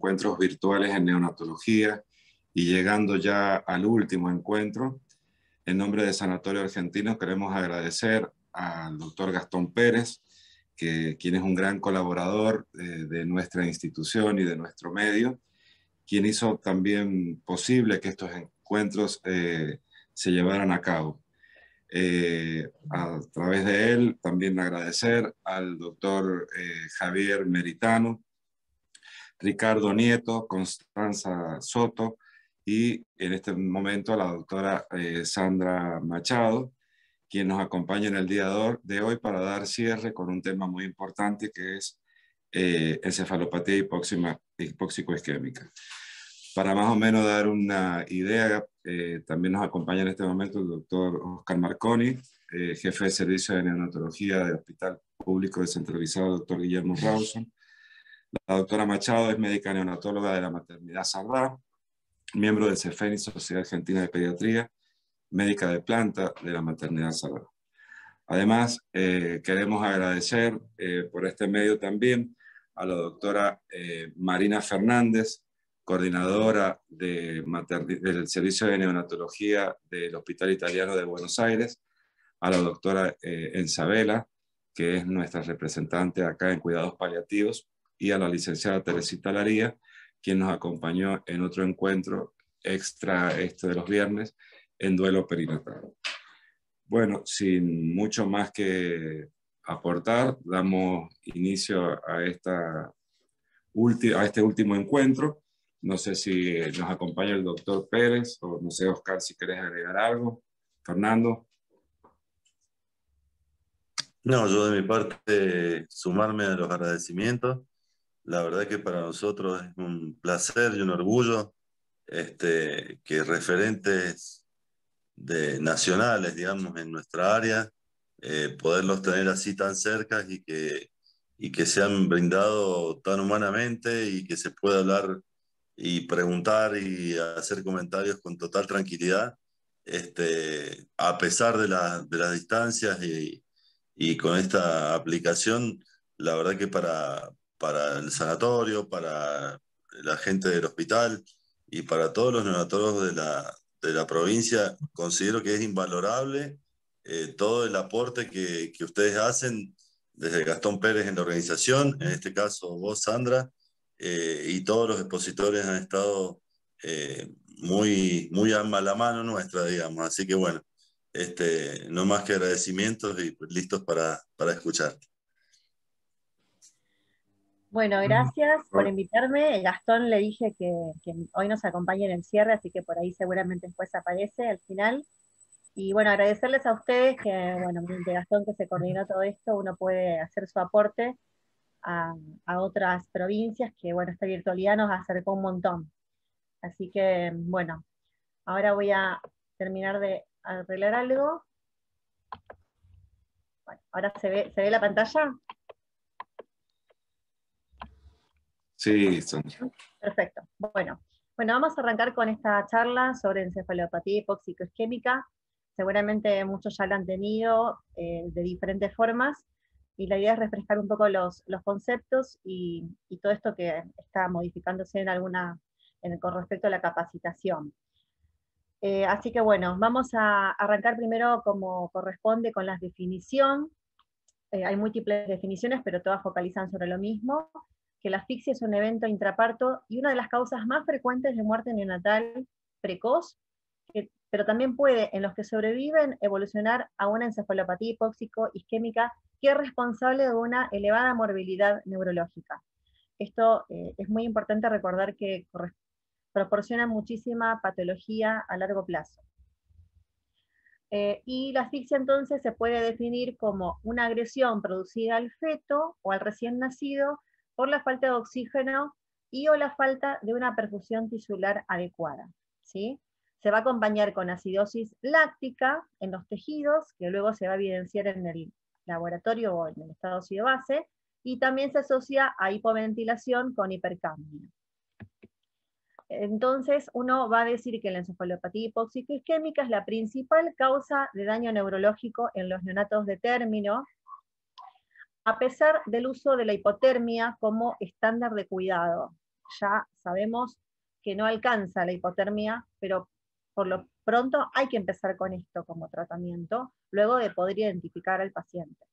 encuentros virtuales en neonatología y llegando ya al último encuentro. En nombre de Sanatorio Argentino queremos agradecer al doctor Gastón Pérez, quien es un gran colaborador de nuestra institución y de nuestro medio, quien hizo también posible que estos encuentros se llevaran a cabo. A través de él también agradecer al doctor Javier Meritano, Ricardo Nieto, Constanza Soto y en este momento a la doctora Sandra Machado, quien nos acompaña en el día de hoy para dar cierre con un tema muy importante que es encefalopatía hipóxico-isquémica. Para más o menos dar una idea, también nos acompaña en este momento el doctor Oscar Marconi, jefe de servicio de neonatología del Hospital Público Descentralizado Dr. Guillermo Rawson. La doctora Machado es médica neonatóloga de la Maternidad Salvat, miembro del CEFENI, Sociedad Argentina de Pediatría, médica de planta de la Maternidad Salvat. Además, queremos agradecer por este medio también a la doctora Marina Fernández, coordinadora del Servicio de Neonatología del Hospital Italiano de Buenos Aires, a la doctora Enzabela, que es nuestra representante acá en Cuidados Paliativos, y a la licenciada Teresita Laría, quien nos acompañó en otro encuentro extra de los viernes en duelo perinatal. Bueno, sin mucho más que aportar, damos inicio a este último encuentro. No sé si nos acompaña el doctor Pérez, o no sé, Oscar, si querés agregar algo. Fernando. No, yo de mi parte sumarme a los agradecimientos. La verdad que para nosotros es un placer y un orgullo que referentes nacionales, digamos, en nuestra área, poderlos tener así tan cerca y que se han brindado tan humanamente y que se pueda hablar y preguntar y hacer comentarios con total tranquilidad, a pesar de las distancias y con esta aplicación, la verdad que para el sanatorio, para la gente del hospital y para todos los neonatólogos de la provincia, considero que es invalorable todo el aporte que ustedes hacen desde Gastón Pérez en la organización, en este caso vos, Sandra, y todos los expositores han estado muy a la mano nuestra, digamos. Así que bueno, no más que agradecimientos y pues, listos para escucharte. Bueno, gracias por invitarme. Gastón le dije que hoy nos acompaña en el cierre, así que por ahí seguramente después aparece al final. Y bueno, agradecerles a ustedes que, bueno, mediante Gastón que se coordinó todo esto, uno puede hacer su aporte a otras provincias, que bueno, esta virtualidad nos acercó un montón. Así que, bueno, ahora voy a terminar de arreglar algo. Bueno, ahora se ve la pantalla. Sí, Sandra. Perfecto. Bueno, vamos a arrancar con esta charla sobre encefalopatía hipóxico-isquémica. Seguramente muchos ya la han tenido de diferentes formas, y la idea es refrescar un poco los conceptos y todo esto que está modificándose con respecto a la capacitación. Así que bueno, vamos a arrancar primero como corresponde con la definición. Hay múltiples definiciones, pero todas focalizan sobre lo mismo, que la asfixia es un evento intraparto y una de las causas más frecuentes de muerte neonatal precoz, pero también puede, en los que sobreviven, evolucionar a una encefalopatía hipóxico-isquémica que es responsable de una elevada morbilidad neurológica. Esto es muy importante recordar que proporciona muchísima patología a largo plazo. Y la asfixia entonces se puede definir como una agresión producida al feto o al recién nacido por la falta de oxígeno o la falta de una perfusión tisular adecuada, ¿sí? Se va a acompañar con acidosis láctica en los tejidos, que luego se va a evidenciar en el laboratorio o en el estado ácido base, y también se asocia a hipoventilación con hipercapnia. Entonces uno va a decir que la encefalopatía hipóxico-isquémica es la principal causa de daño neurológico en los neonatos de término, a pesar del uso de la hipotermia como estándar de cuidado. ya sabemos que no alcanza la hipotermia, pero por lo pronto hay que empezar con esto como tratamiento, luego de poder identificar al paciente.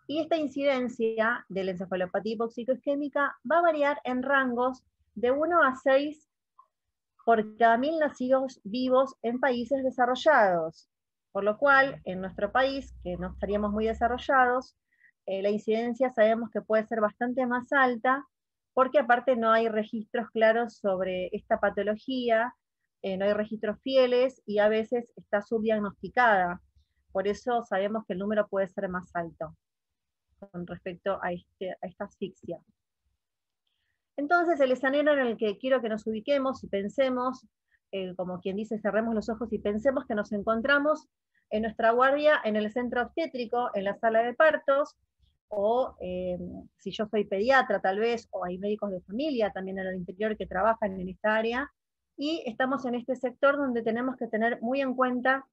Y esta incidencia de la encefalopatía hipoxicoisquémica va a variar en rangos de 1 a 6 por cada 1000 nacidos vivos en países desarrollados. Por lo cual, en nuestro país, que no estaríamos muy desarrollados, la incidencia sabemos que puede ser bastante más alta, porque aparte no hay registros claros sobre esta patología, no hay registros fieles y a veces está subdiagnosticada. Por eso sabemos que el número puede ser más alto con respecto a esta asfixia. Entonces, el escenario en el que quiero que nos ubiquemos y pensemos, como quien dice, cerremos los ojos y pensemos que nos encontramos en nuestra guardia en el centro obstétrico, en la sala de partos, o si yo soy pediatra tal vez, o hay médicos de familia también en el interior que trabajan en esta área, y estamos en este sector donde tenemos que tener muy en cuenta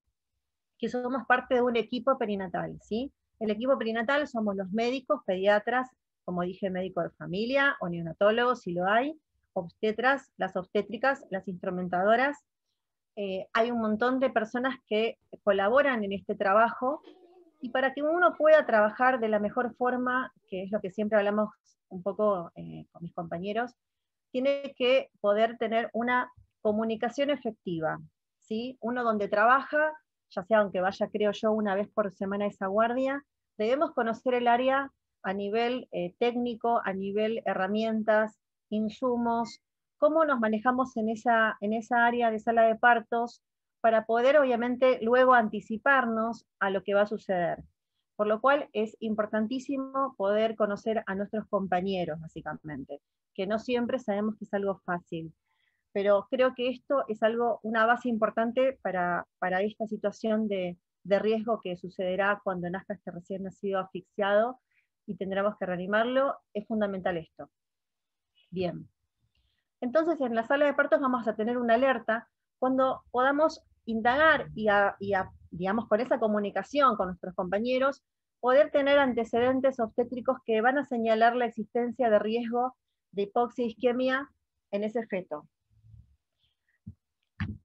que somos parte de un equipo perinatal, ¿sí? El equipo perinatal somos los médicos, pediatras, como dije, médico de familia, o neonatólogos si lo hay, obstetras, las obstétricas, las instrumentadoras. Hay un montón de personas que colaboran en este trabajo, y para que uno pueda trabajar de la mejor forma, que es lo que siempre hablamos un poco con mis compañeros, tiene que poder tener una comunicación efectiva, ¿sí? Uno donde trabaja, ya sea aunque vaya, creo yo, una vez por semana a esa guardia, debemos conocer el área a nivel técnico, a nivel herramientas, insumos, cómo nos manejamos en esa área de sala de partos, para poder obviamente luego anticiparnos a lo que va a suceder. Por lo cual es importantísimo poder conocer a nuestros compañeros, básicamente, que no siempre sabemos que es algo fácil. Pero creo que esto es una base importante para esta situación de riesgo que sucederá cuando nazca este recién nacido asfixiado y tendremos que reanimarlo. Es fundamental esto. Bien. Entonces, en la sala de partos vamos a tener una alerta cuando podamos indagar digamos, con esa comunicación con nuestros compañeros, poder tener antecedentes obstétricos que van a señalar la existencia de riesgo de hipoxia e isquemia en ese feto.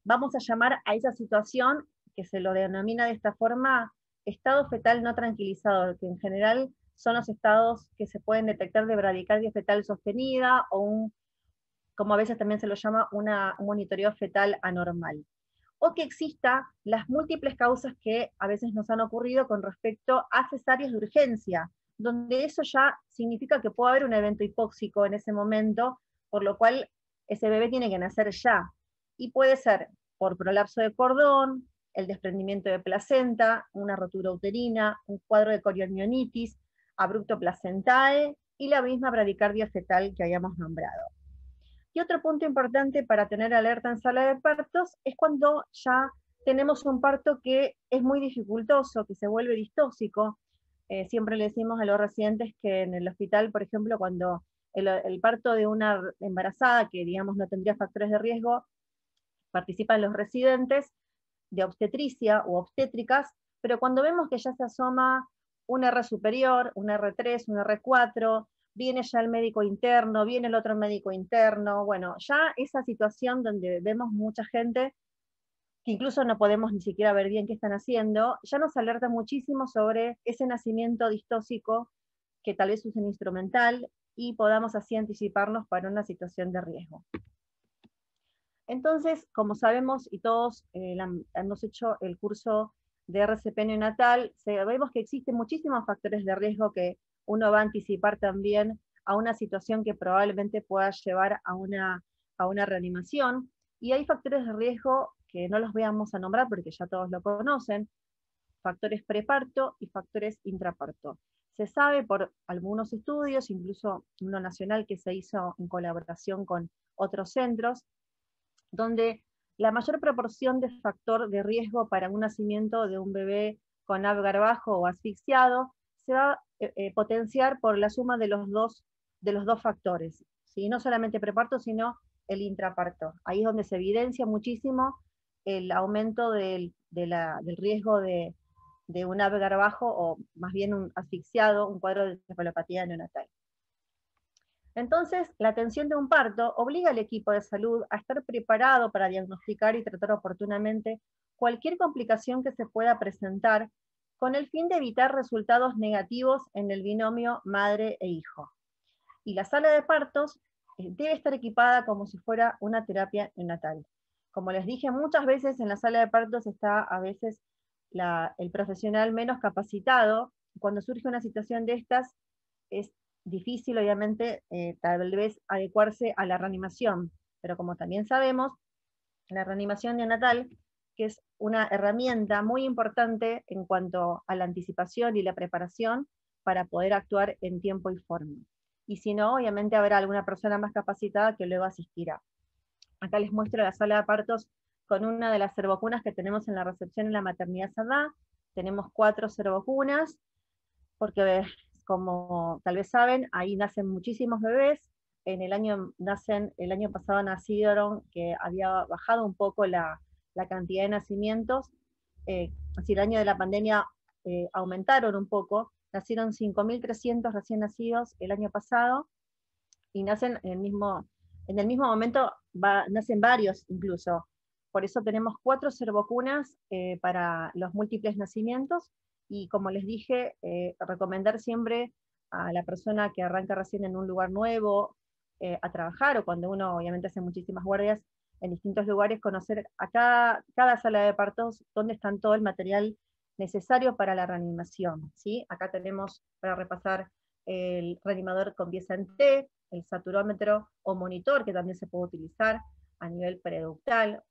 Vamos a llamar a esa situación, que se lo denomina de esta forma, estado fetal no tranquilizado, que en general son los estados que se pueden detectar de bradicardia fetal sostenida, o como a veces también se lo llama, un monitoreo fetal anormal. O que exista las múltiples causas que a veces nos han ocurrido con respecto a cesáreas de urgencia, donde eso ya significa que puede haber un evento hipóxico en ese momento, por lo cual ese bebé tiene que nacer ya. Y puede ser por prolapso de cordón, el desprendimiento de placenta, una rotura uterina, un cuadro de corionionitis, abrupto placentae, y la misma bradicardia fetal que habíamos nombrado. Y otro punto importante para tener alerta en sala de partos es cuando ya tenemos un parto que es muy dificultoso, que se vuelve distóxico. Siempre le decimos a los residentes que en el hospital, por ejemplo, cuando el parto de una embarazada, que digamos no tendría factores de riesgo, participan los residentes de obstetricia u obstétricas, pero cuando vemos que ya se asoma un R superior, un R3, un R4, viene ya el médico interno, viene el otro médico interno, bueno, ya esa situación donde vemos mucha gente que incluso no podemos ni siquiera ver bien qué están haciendo, ya nos alerta muchísimo sobre ese nacimiento distóxico que tal vez usen instrumental, y podamos así anticiparnos para una situación de riesgo. Entonces, como sabemos, y todos hemos hecho el curso de RCP neonatal, sabemos que existen muchísimos factores de riesgo que uno va a anticipar también a una situación que probablemente pueda llevar a una reanimación, y hay factores de riesgo que no los vamos a nombrar porque ya todos lo conocen, factores preparto y factores intraparto. Se sabe por algunos estudios, incluso uno nacional que se hizo en colaboración con otros centros, donde la mayor proporción de factor de riesgo para un nacimiento de un bebé con Apgar bajo o asfixiado se va a potenciar por la suma de los dos factores, ¿sí? No solamente preparto, sino el intraparto. Ahí es donde se evidencia muchísimo el aumento del riesgo de un Apgar bajo, o más bien un asfixiado, un cuadro de encefalopatía neonatal. Entonces, la atención de un parto obliga al equipo de salud a estar preparado para diagnosticar y tratar oportunamente cualquier complicación que se pueda presentar con el fin de evitar resultados negativos en el binomio madre e hijo. Y la sala de partos debe estar equipada como si fuera una terapia neonatal. Como les dije, muchas veces en la sala de partos está a veces el profesional menos capacitado. Cuando surge una situación de estas, es difícil, obviamente, tal vez adecuarse a la reanimación. Pero como también sabemos, la reanimación neonatal, que es una herramienta muy importante en cuanto a la anticipación y la preparación para poder actuar en tiempo y forma. Y si no, obviamente habrá alguna persona más capacitada que luego asistirá. Acá les muestro la sala de partos con una de las servocunas que tenemos en la recepción en la maternidad Sadá. Tenemos 4 servocunas, porque como tal vez saben, ahí nacen muchísimos bebés. El año pasado nacieron, que había bajado un poco la cantidad de nacimientos. Así el año de la pandemia aumentaron un poco, nacieron 5.300 recién nacidos el año pasado, y nacen en el mismo momento, nacen varios incluso. Por eso tenemos 4 servocunas para los múltiples nacimientos, y como les dije, recomendar siempre a la persona que arranca recién en un lugar nuevo a trabajar, o cuando uno obviamente hace muchísimas guardias en distintos lugares, conocer cada sala de partos dónde están todo el material necesario para la reanimación, ¿sí? Acá tenemos, para repasar, el reanimador con pieza en T, el saturómetro o monitor, que también se puede utilizar a nivel preductal,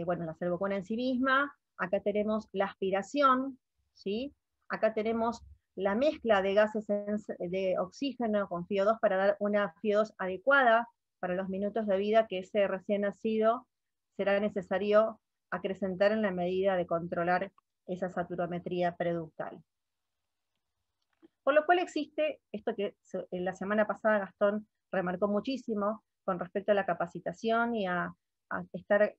bueno, la servocuna en sí misma. Acá tenemos la aspiración, ¿sí? Acá tenemos la mezcla de gases de oxígeno con FiO2 para dar una FiO2 adecuada para los minutos de vida que ese recién nacido será necesario acrecentar en la medida de controlar esa saturometría preductal. Por lo cual existe esto que la semana pasada Gastón remarcó muchísimo con respecto a la capacitación y a estar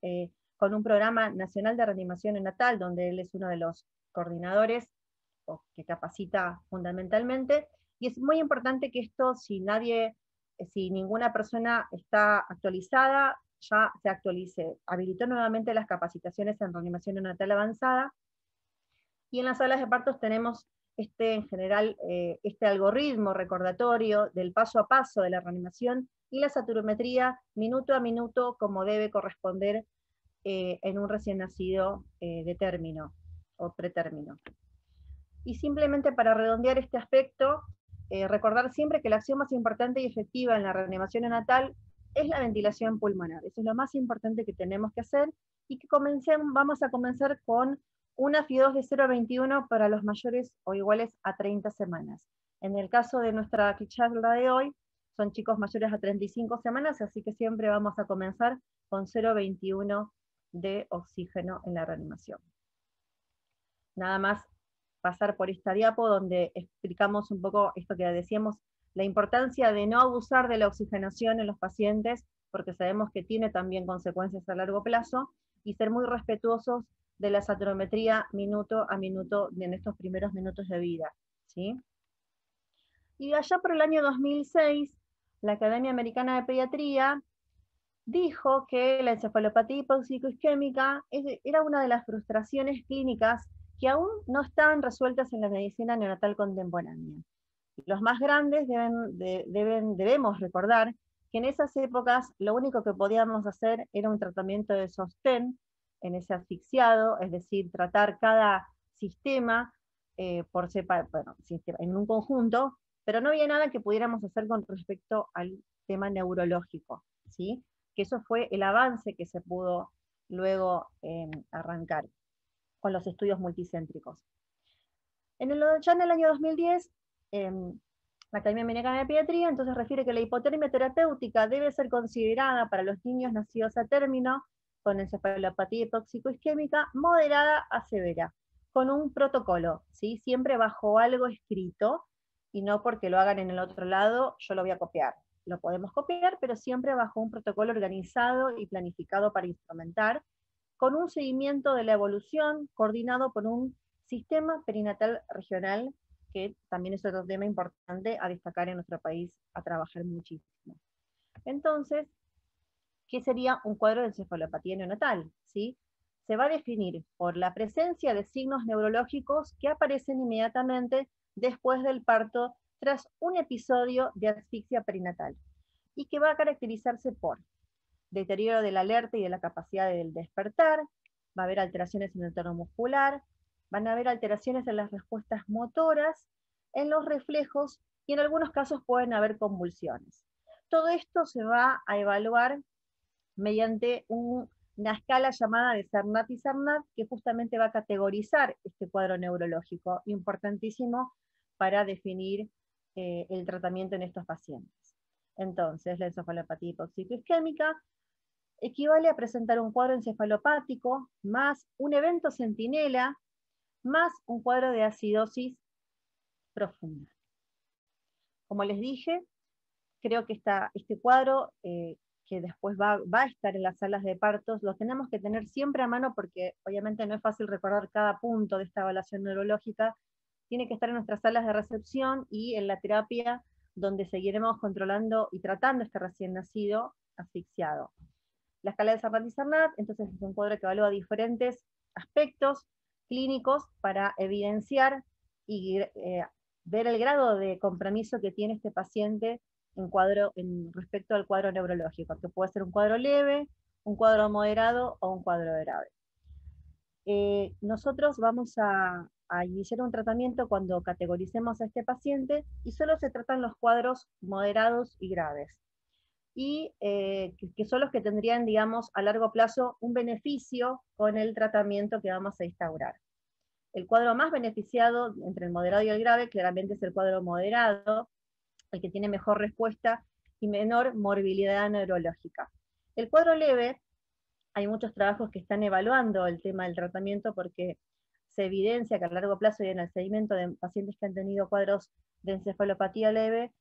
con un programa nacional de reanimación neonatal, donde él es uno de los coordinadores que capacita fundamentalmente, y es muy importante que esto, si ninguna persona está actualizada, ya se actualice. Habilitó nuevamente las capacitaciones en reanimación neonatal avanzada, y en las salas de partos tenemos en general este algoritmo recordatorio del paso a paso de la reanimación y la saturometría minuto a minuto, como debe corresponder en un recién nacido de término o pretérmino. Y simplemente para redondear este aspecto, recordar siempre que la acción más importante y efectiva en la reanimación neonatal es la ventilación pulmonar. Eso es lo más importante que tenemos que hacer, y que vamos a comenzar con una FiO2 de 0,21 para los mayores o iguales a 30 semanas. En el caso de nuestra charla de hoy, son chicos mayores a 35 semanas, así que siempre vamos a comenzar con 0,21 de oxígeno en la reanimación. Nada más pasar por esta diapo donde explicamos un poco esto que decíamos, la importancia de no abusar de la oxigenación en los pacientes, porque sabemos que tiene también consecuencias a largo plazo, y ser muy respetuosos de la saturometría minuto a minuto en estos primeros minutos de vida, ¿sí? Y allá por el año 2006, la Academia Americana de Pediatría dijo que la encefalopatía hipoxicoisquémica era una de las frustraciones clínicas que aún no están resueltas en la medicina neonatal contemporánea. Los más grandes debemos recordar que en esas épocas lo único que podíamos hacer era un tratamiento de sostén en ese asfixiado, es decir, tratar cada sistema en un conjunto, pero no había nada que pudiéramos hacer con respecto al tema neurológico, ¿sí? Que eso fue el avance que se pudo luego arrancar con los estudios multicéntricos. Ya en el año 2010, la Academia Americana de Pediatría entonces refiere que la hipotermia terapéutica debe ser considerada para los niños nacidos a término con encefalopatía hipoxicoisquémica moderada a severa, con un protocolo, ¿sí? Siempre bajo algo escrito, y no porque lo hagan en el otro lado, yo lo voy a copiar. Lo podemos copiar, pero siempre bajo un protocolo organizado y planificado para instrumentar, con un seguimiento de la evolución coordinado por un sistema perinatal regional que también es otro tema importante a destacar en nuestro país, a trabajar muchísimo. Entonces, ¿qué sería un cuadro de encefalopatía neonatal? ¿Sí? Se va a definir por la presencia de signos neurológicos que aparecen inmediatamente después del parto tras un episodio de asfixia perinatal, y que va a caracterizarse por deterioro del alerta y de la capacidad del despertar, va a haber alteraciones en el tono muscular, van a haber alteraciones en las respuestas motoras, en los reflejos, y en algunos casos pueden haber convulsiones. Todo esto se va a evaluar mediante una escala llamada de Cernat y Cernat, que justamente va a categorizar este cuadro neurológico, importantísimo para definir el tratamiento en estos pacientes. Entonces, la encefalopatía hipóxico-isquémica equivale a presentar un cuadro encefalopático más un evento centinela más un cuadro de acidosis profunda. Como les dije, creo que este cuadro, que después va a estar en las salas de partos, lo tenemos que tener siempre a mano porque obviamente no es fácil recordar cada punto de esta evaluación neurológica, tiene que estar en nuestras salas de recepción y en la terapia donde seguiremos controlando y tratando este recién nacido asfixiado. La escala de Cernat y Cernat, entonces es un cuadro que evalúa diferentes aspectos clínicos para evidenciar y ver el grado de compromiso que tiene este paciente respecto al cuadro neurológico, que puede ser un cuadro leve, un cuadro moderado o un cuadro grave. Nosotros vamos a iniciar un tratamiento cuando categoricemos a este paciente y solo se tratan los cuadros moderados y graves, y que son los que tendrían, digamos, a largo plazo un beneficio con el tratamiento que vamos a instaurar. El cuadro más beneficiado entre el moderado y el grave claramente es el cuadro moderado, el que tiene mejor respuesta y menor morbilidad neurológica. El cuadro leve, hay muchos trabajos que están evaluando el tema del tratamiento porque se evidencia que a largo plazo y en el seguimiento de pacientes que han tenido cuadros de encefalopatía leve,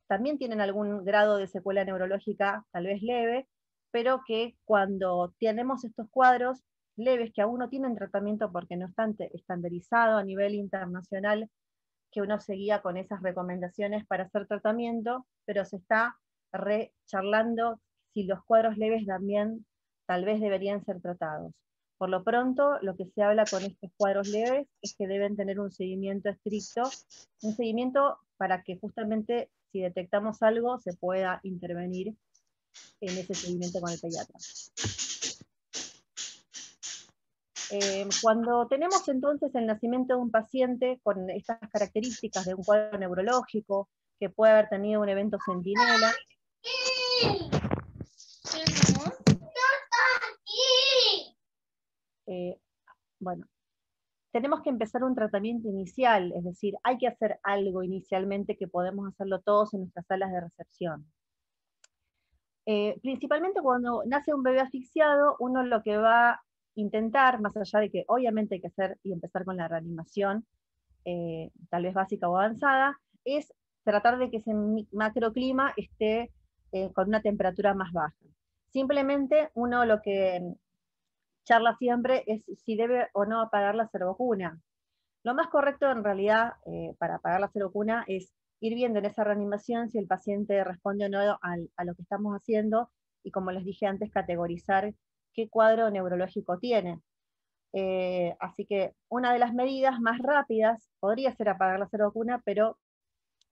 también tienen algún grado de secuela neurológica, tal vez leve, pero que cuando tenemos estos cuadros leves que aún no tienen tratamiento porque no están estandarizados a nivel internacional, que uno seguía con esas recomendaciones para hacer tratamiento, pero se está charlando si los cuadros leves también tal vez deberían ser tratados. Por lo pronto, lo que se habla con estos cuadros leves es que deben tener un seguimiento estricto, un seguimiento para que justamente si detectamos algo se pueda intervenir en ese seguimiento con el pediatra. Cuando tenemos entonces el nacimiento de un paciente con estas características de un cuadro neurológico, que puede haber tenido un evento centinela, bueno, tenemos que empezar un tratamiento inicial, es decir, hay que hacer algo inicialmente que podemos hacerlo todos en nuestras salas de recepción. Principalmente cuando nace un bebé asfixiado, uno lo que va a intentar, más allá de que obviamente hay que hacer y empezar con la reanimación, tal vez básica o avanzada, es tratar de que ese macroclima esté con una temperatura más baja. Simplemente uno lo que charla siempre es si debe o no apagar la servocuna. Lo más correcto en realidad para apagar la servocuna es ir viendo en esa reanimación si el paciente responde o no a lo que estamos haciendo, y como les dije antes, categorizar qué cuadro neurológico tiene. Así que una de las medidas más rápidas podría ser apagar la servocuna, pero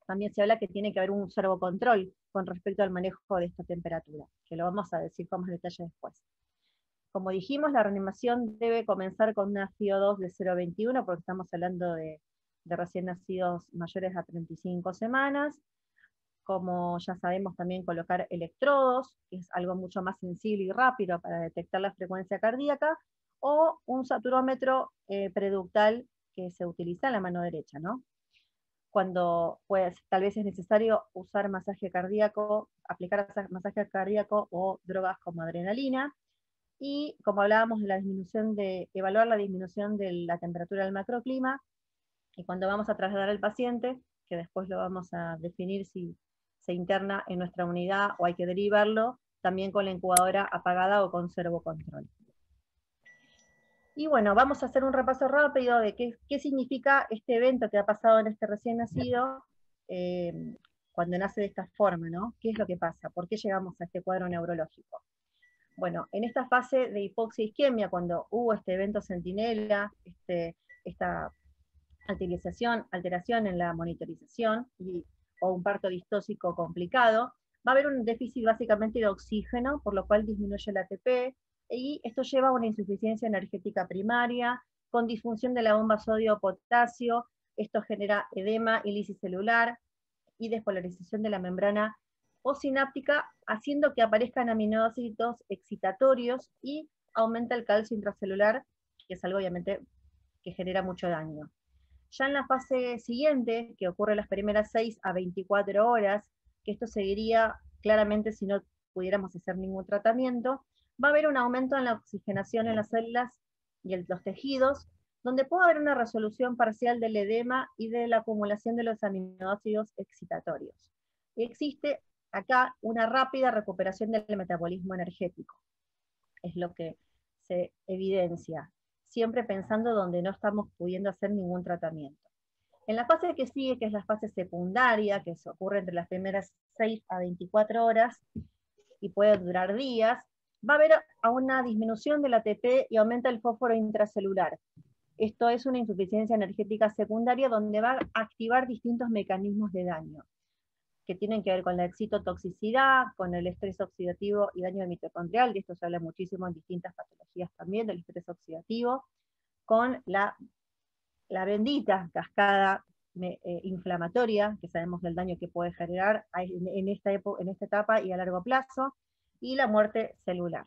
también se habla que tiene que haber un servocontrol con respecto al manejo de esta temperatura, que lo vamos a decir con más detalle después. Como dijimos, la reanimación debe comenzar con una FiO2 de 0,21, porque estamos hablando de recién nacidos mayores a 35 semanas. Como ya sabemos, también colocar electrodos, que es algo mucho más sensible y rápido para detectar la frecuencia cardíaca, o un saturómetro preductal que se utiliza en la mano derecha, ¿no? Cuando pues, tal vez es necesario usar masaje cardíaco, aplicar masaje cardíaco o drogas como adrenalina. Y como hablábamos de evaluar la disminución de la temperatura del macroclima, y cuando vamos a trasladar al paciente, que después lo vamos a definir si se interna en nuestra unidad o hay que derivarlo, también con la incubadora apagada o con servocontrol. Y bueno, vamos a hacer un repaso rápido de qué significa este evento que ha pasado en este recién nacido, cuando nace de esta forma, ¿no? ¿Qué es lo que pasa? ¿Por qué llegamos a este cuadro neurológico? Bueno, en esta fase de hipoxia isquemia, cuando hubo este evento centinela, esta alteración en la monitorización o un parto distóxico complicado, va a haber un déficit básicamente de oxígeno, por lo cual disminuye el ATP, y esto lleva a una insuficiencia energética primaria, con disfunción de la bomba sodio-potasio, esto genera edema y lisis celular, y despolarización de la membrana postsináptica, haciendo que aparezcan aminoácidos excitatorios y aumenta el calcio intracelular, que es algo obviamente que genera mucho daño. Ya en la fase siguiente, que ocurre las primeras 6 a 24 horas, que esto seguiría claramente si no pudiéramos hacer ningún tratamiento, va a haber un aumento en la oxigenación en las células y en los tejidos, donde puede haber una resolución parcial del edema y de la acumulación de los aminoácidos excitatorios. Y existe acá una rápida recuperación del metabolismo energético. Es lo que se evidencia, siempre pensando donde no estamos pudiendo hacer ningún tratamiento. En la fase que sigue, que es la fase secundaria, que ocurre entre las primeras 6 a 24 horas y puede durar días, va a haber una disminución del ATP y aumenta el fósforo intracelular. Esto es una insuficiencia energética secundaria donde va a activar distintos mecanismos de daño, que tienen que ver con la excitotoxicidad, con el estrés oxidativo y daño mitocondrial, de esto se habla muchísimo en distintas patologías también, del estrés oxidativo, con la bendita cascada inflamatoria, que sabemos del daño que puede generar en esta etapa y a largo plazo, y la muerte celular.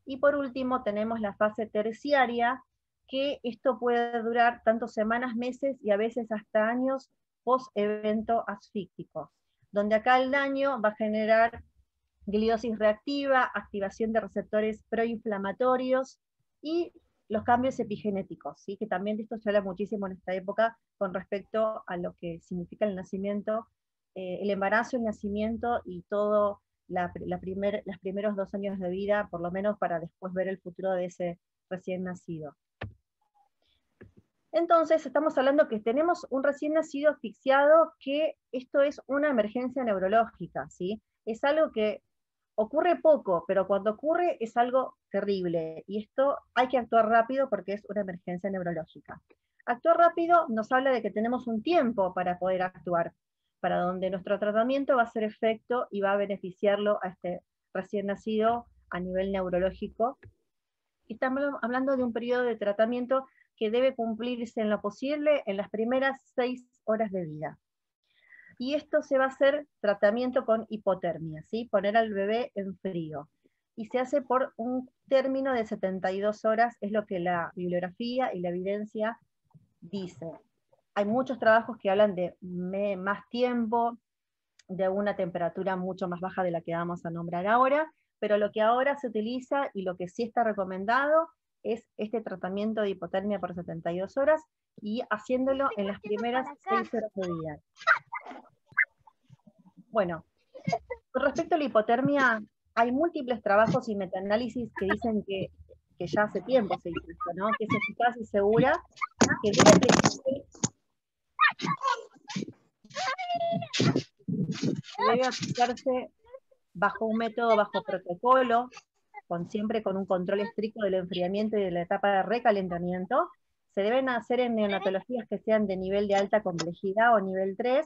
Y por último tenemos la fase terciaria, que esto puede durar tanto semanas, meses y a veces hasta años post-evento asfíctico, donde acá el daño va a generar gliosis reactiva, activación de receptores proinflamatorios y los cambios epigenéticos, ¿sí? Que también de esto se habla muchísimo en esta época con respecto a lo que significa el nacimiento, el embarazo, el nacimiento y todo los primeros 2 años de vida, por lo menos para después ver el futuro de ese recién nacido. Entonces estamos hablando que tenemos un recién nacido asfixiado, que esto es una emergencia neurológica, ¿sí? Es algo que ocurre poco, pero cuando ocurre es algo terrible, y esto hay que actuar rápido porque es una emergencia neurológica. Actuar rápido nos habla de que tenemos un tiempo para poder actuar, para donde nuestro tratamiento va a hacer efecto y va a beneficiarlo a este recién nacido a nivel neurológico. Estamos hablando de un periodo de tratamiento que debe cumplirse en lo posible en las primeras 6 horas de vida. Y esto se va a hacer tratamiento con hipotermia, ¿sí? Poner al bebé en frío. Y se hace por un término de 72 horas, es lo que la bibliografía y la evidencia dice. Hay muchos trabajos que hablan de más tiempo, de una temperatura mucho más baja de la que vamos a nombrar ahora, pero lo que ahora se utiliza y lo que sí está recomendado es este tratamiento de hipotermia por 72 horas y haciéndolo en las primeras 6 horas de vida. Bueno, con respecto a la hipotermia, hay múltiples trabajos y metaanálisis que dicen que ya hace tiempo se dice esto, ¿no? Que es eficaz y segura, que debe aplicarse bajo un método, bajo protocolo, siempre con un control estricto del enfriamiento y de la etapa de recalentamiento. Se deben hacer en neonatologías que sean de nivel de alta complejidad o nivel 3,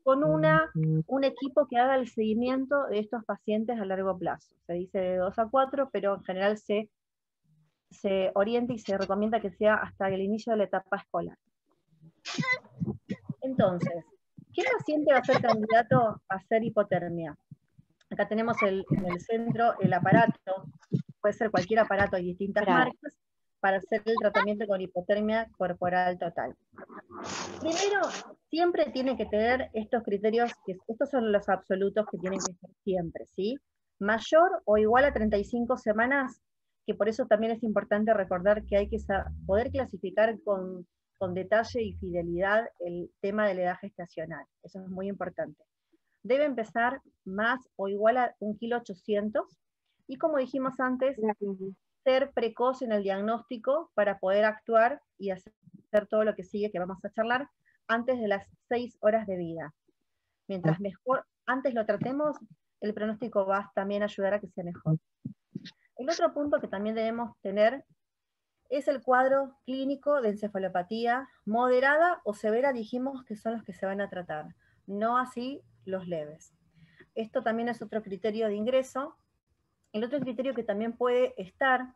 con un equipo que haga el seguimiento de estos pacientes a largo plazo. Se dice de 2 a 4, pero en general se orienta y se recomienda que sea hasta el inicio de la etapa escolar. Entonces, ¿qué paciente va a ser candidato a hacer hipotermia? Acá tenemos en el centro el aparato, puede ser cualquier aparato, hay distintas marcas, para hacer el tratamiento con hipotermia corporal total. Primero, siempre tiene que tener estos criterios, que estos son los absolutos que tienen que ser siempre, ¿sí? Mayor o igual a 35 semanas, que por eso también es importante recordar que hay que poder clasificar con detalle y fidelidad el tema de la edad gestacional, eso es muy importante. Debe empezar más o igual a 1,8 kg, y como dijimos antes, ser precoz en el diagnóstico para poder actuar y hacer todo lo que sigue, que vamos a charlar, antes de las 6 horas de vida. Mientras mejor, antes lo tratemos, el pronóstico va a también ayudar a que sea mejor. El otro punto que también debemos tener es el cuadro clínico de encefalopatía moderada o severa, dijimos que son los que se van a tratar, no así los leves. Esto también es otro criterio de ingreso. El otro criterio que también puede estar,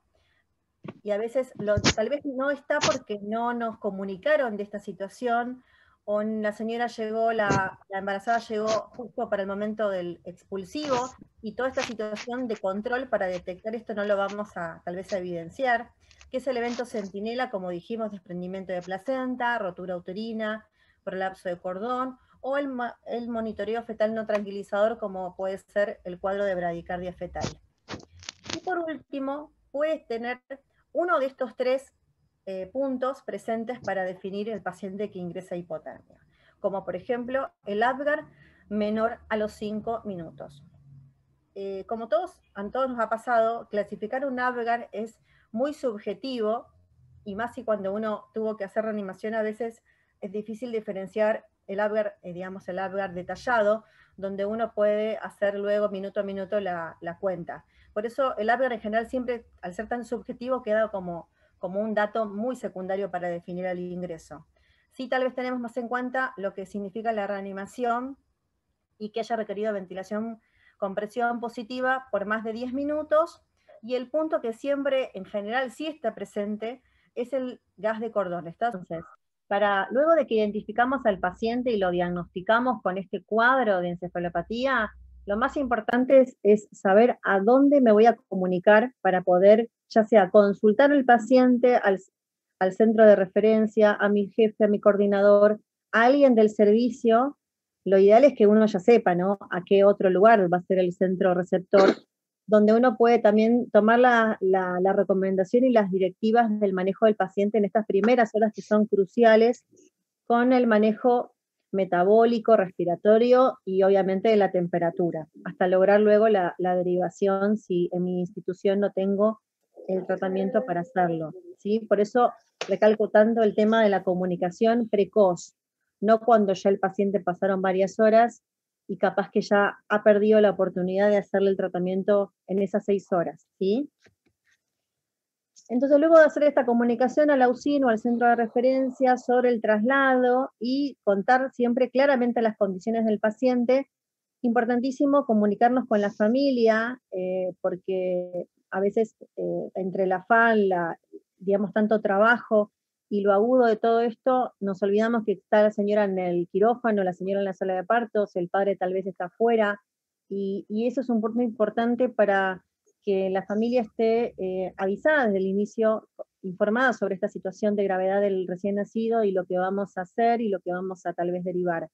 y a veces tal vez no está porque no nos comunicaron de esta situación, o la señora llegó, la embarazada llegó justo para el momento del expulsivo, y toda esta situación de control para detectar esto no lo vamos a tal vez a evidenciar, que es el evento centinela, como dijimos, desprendimiento de placenta, rotura uterina, prolapso de cordón, o el monitoreo fetal no tranquilizador, como puede ser el cuadro de bradicardia fetal. Y por último, puedes tener uno de estos 3 puntos presentes para definir el paciente que ingresa a hipotermia, como por ejemplo el Apgar menor a los 5 minutos. Como a todos nos ha pasado, clasificar un Apgar es muy subjetivo, y más si cuando uno tuvo que hacer reanimación a veces es difícil diferenciar el Apgar, digamos el Apgar detallado, donde uno puede hacer luego minuto a minuto la cuenta. Por eso el Apgar en general siempre, al ser tan subjetivo, queda como un dato muy secundario para definir el ingreso. Sí, tal vez tenemos más en cuenta lo que significa la reanimación y que haya requerido ventilación con presión positiva por más de 10 minutos, y el punto que siempre en general sí está presente es el gas de cordón. Entonces, luego de que identificamos al paciente y lo diagnosticamos con este cuadro de encefalopatía, lo más importante es saber a dónde me voy a comunicar para poder, ya sea consultar al paciente, al centro de referencia, a mi jefe, a mi coordinador, a alguien del servicio. Lo ideal es que uno ya sepa, ¿no?, a qué otro lugar va a ser el centro receptor, donde uno puede también tomar la recomendación y las directivas del manejo del paciente en estas primeras horas que son cruciales, con el manejo metabólico, respiratorio y obviamente de la temperatura, hasta lograr luego la derivación si en mi institución no tengo el tratamiento para hacerlo, ¿sí? Por eso recalco tanto el tema de la comunicación precoz, no cuando ya el paciente pasaron varias horas y capaz que ya ha perdido la oportunidad de hacerle el tratamiento en esas 6 horas, ¿sí? Entonces, luego de hacer esta comunicación a la UCIN o al centro de referencia sobre el traslado y contar siempre claramente las condiciones del paciente, importantísimo comunicarnos con la familia, porque a veces entre el afán, digamos, tanto trabajo y lo agudo de todo esto, nos olvidamos que está la señora en el quirófano, la señora en la sala de partos, el padre tal vez está afuera, y eso es un punto importante para que la familia esté avisada desde el inicio, informada sobre esta situación de gravedad del recién nacido y lo que vamos a hacer y lo que vamos a tal vez derivar.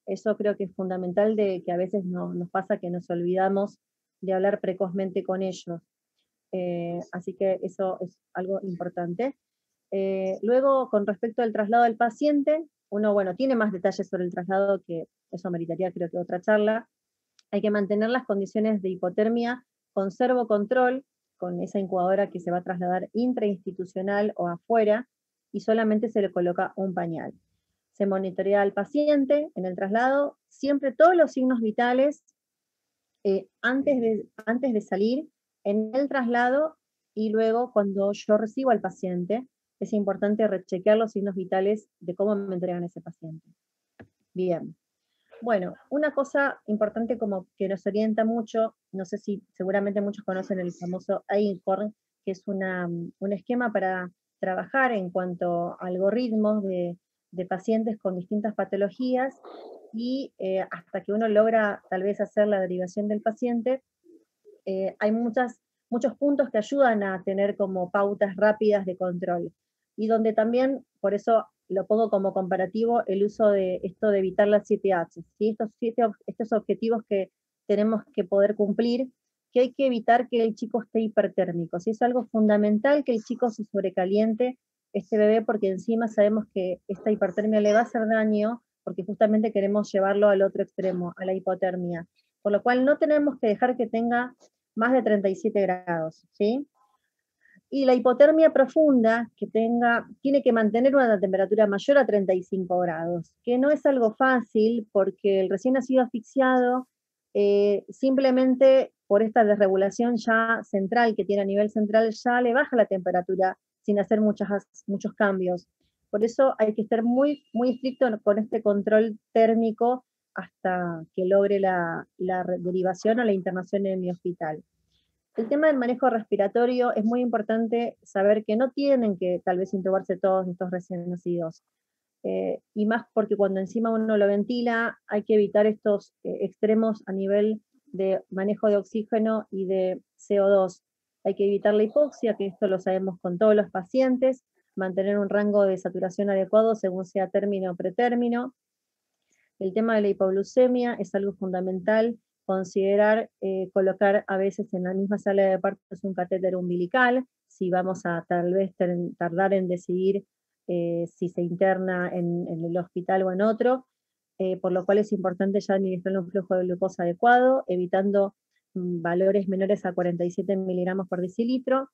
Eso creo que es fundamental, de que a veces nos pasa que nos olvidamos de hablar precozmente con ellos. Así que eso es algo importante. Luego, con respecto al traslado del paciente, uno, bueno, tiene más detalles sobre el traslado, que eso meritaría creo que otra charla. Hay que mantener las condiciones de hipotermia con servocontrol, con esa incubadora que se va a trasladar intrainstitucional o afuera, y solamente se le coloca un pañal. Se monitorea al paciente en el traslado, siempre todos los signos vitales antes de salir, en el traslado, y luego cuando yo recibo al paciente, es importante rechequear los signos vitales de cómo me entregan ese paciente. Bien. Bueno, una cosa importante como que nos orienta mucho, no sé si seguramente muchos conocen el famoso AINCORN, que es un esquema para trabajar en cuanto a algoritmos de pacientes con distintas patologías, y hasta que uno logra tal vez hacer la derivación del paciente, hay muchos puntos que ayudan a tener como pautas rápidas de control, y donde también, por eso lo pongo como comparativo, el uso de esto de evitar las 7H, ¿sí? Estos objetivos que tenemos que poder cumplir, que hay que evitar que el chico esté hipertérmico, ¿sí? Es algo fundamental que el chico se sobrecaliente, este bebé, porque encima sabemos que esta hipertermia le va a hacer daño, porque justamente queremos llevarlo al otro extremo, a la hipotermia. Por lo cual no tenemos que dejar que tenga más de 37 grados, ¿sí? Y la hipotermia profunda, tiene que mantener una temperatura mayor a 35 grados, que no es algo fácil porque el recién nacido asfixiado, simplemente por esta desregulación ya central que tiene a nivel central, ya le baja la temperatura sin hacer muchos cambios. Por eso hay que estar muy, muy estricto con este control térmico hasta que logre la derivación o la internación en mi hospital. El tema del manejo respiratorio es muy importante saber que no tienen que tal vez intubarse todos estos recién nacidos. Y más porque cuando encima uno lo ventila, hay que evitar estos extremos a nivel de manejo de oxígeno y de CO2. Hay que evitar la hipoxia, que esto lo sabemos con todos los pacientes, mantener un rango de saturación adecuado según sea término o pretérmino. El tema de la hipoglucemia es algo fundamental, considerar colocar a veces en la misma sala de partos un catéter umbilical, si vamos a tal vez tardar en decidir si se interna en el hospital o en otro, por lo cual es importante ya administrar un flujo de glucosa adecuado, evitando valores menores a 47 miligramos por decilitro,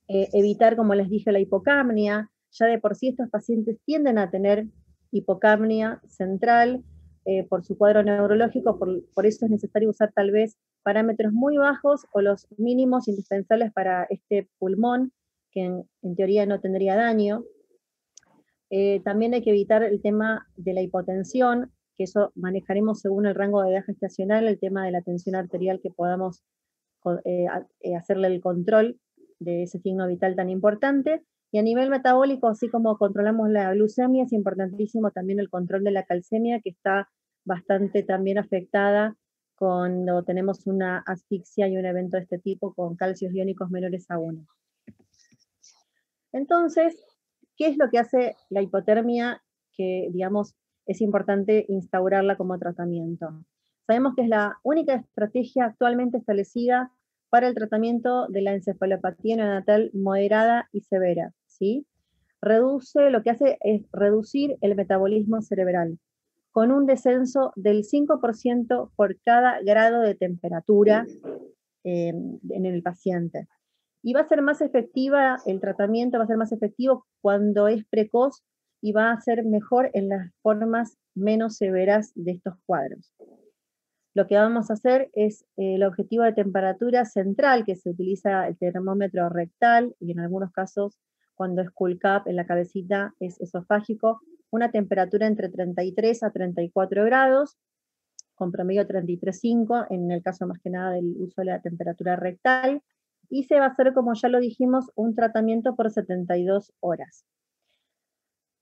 evitar, como les dije, la hipocapnia. Ya de por sí estos pacientes tienden a tener hipocapnia central por su cuadro neurológico, por eso es necesario usar tal vez parámetros muy bajos o los mínimos indispensables para este pulmón, que en teoría no tendría daño. También hay que evitar el tema de la hipotensión, que eso manejaremos según el rango de edad gestacional, el tema de la tensión arterial, que podamos hacerle el control de ese signo vital tan importante. Y a nivel metabólico, así como controlamos la glucemia, es importantísimo también el control de la calcemia, que está bastante también afectada cuando tenemos una asfixia y un evento de este tipo con calcios iónicos menores a 1. Entonces, ¿qué es lo que hace la hipotermia que, digamos, es importante instaurarla como tratamiento? Sabemos que es la única estrategia actualmente establecida para el tratamiento de la encefalopatía neonatal moderada y severa, ¿sí? Lo que hace es reducir el metabolismo cerebral, con un descenso del 5% por cada grado de temperatura en el paciente. Y va a ser más efectiva, el tratamiento va a ser más efectivo cuando es precoz y va a ser mejor en las formas menos severas de estos cuadros. Lo que vamos a hacer es el objetivo de temperatura central, que se utiliza el termómetro rectal, y en algunos casos, cuando es CoolCap en la cabecita, es esofágico, una temperatura entre 33 a 34 grados, con promedio 33,5, en el caso más que nada del uso de la temperatura rectal, y se va a hacer, como ya lo dijimos, un tratamiento por 72 horas.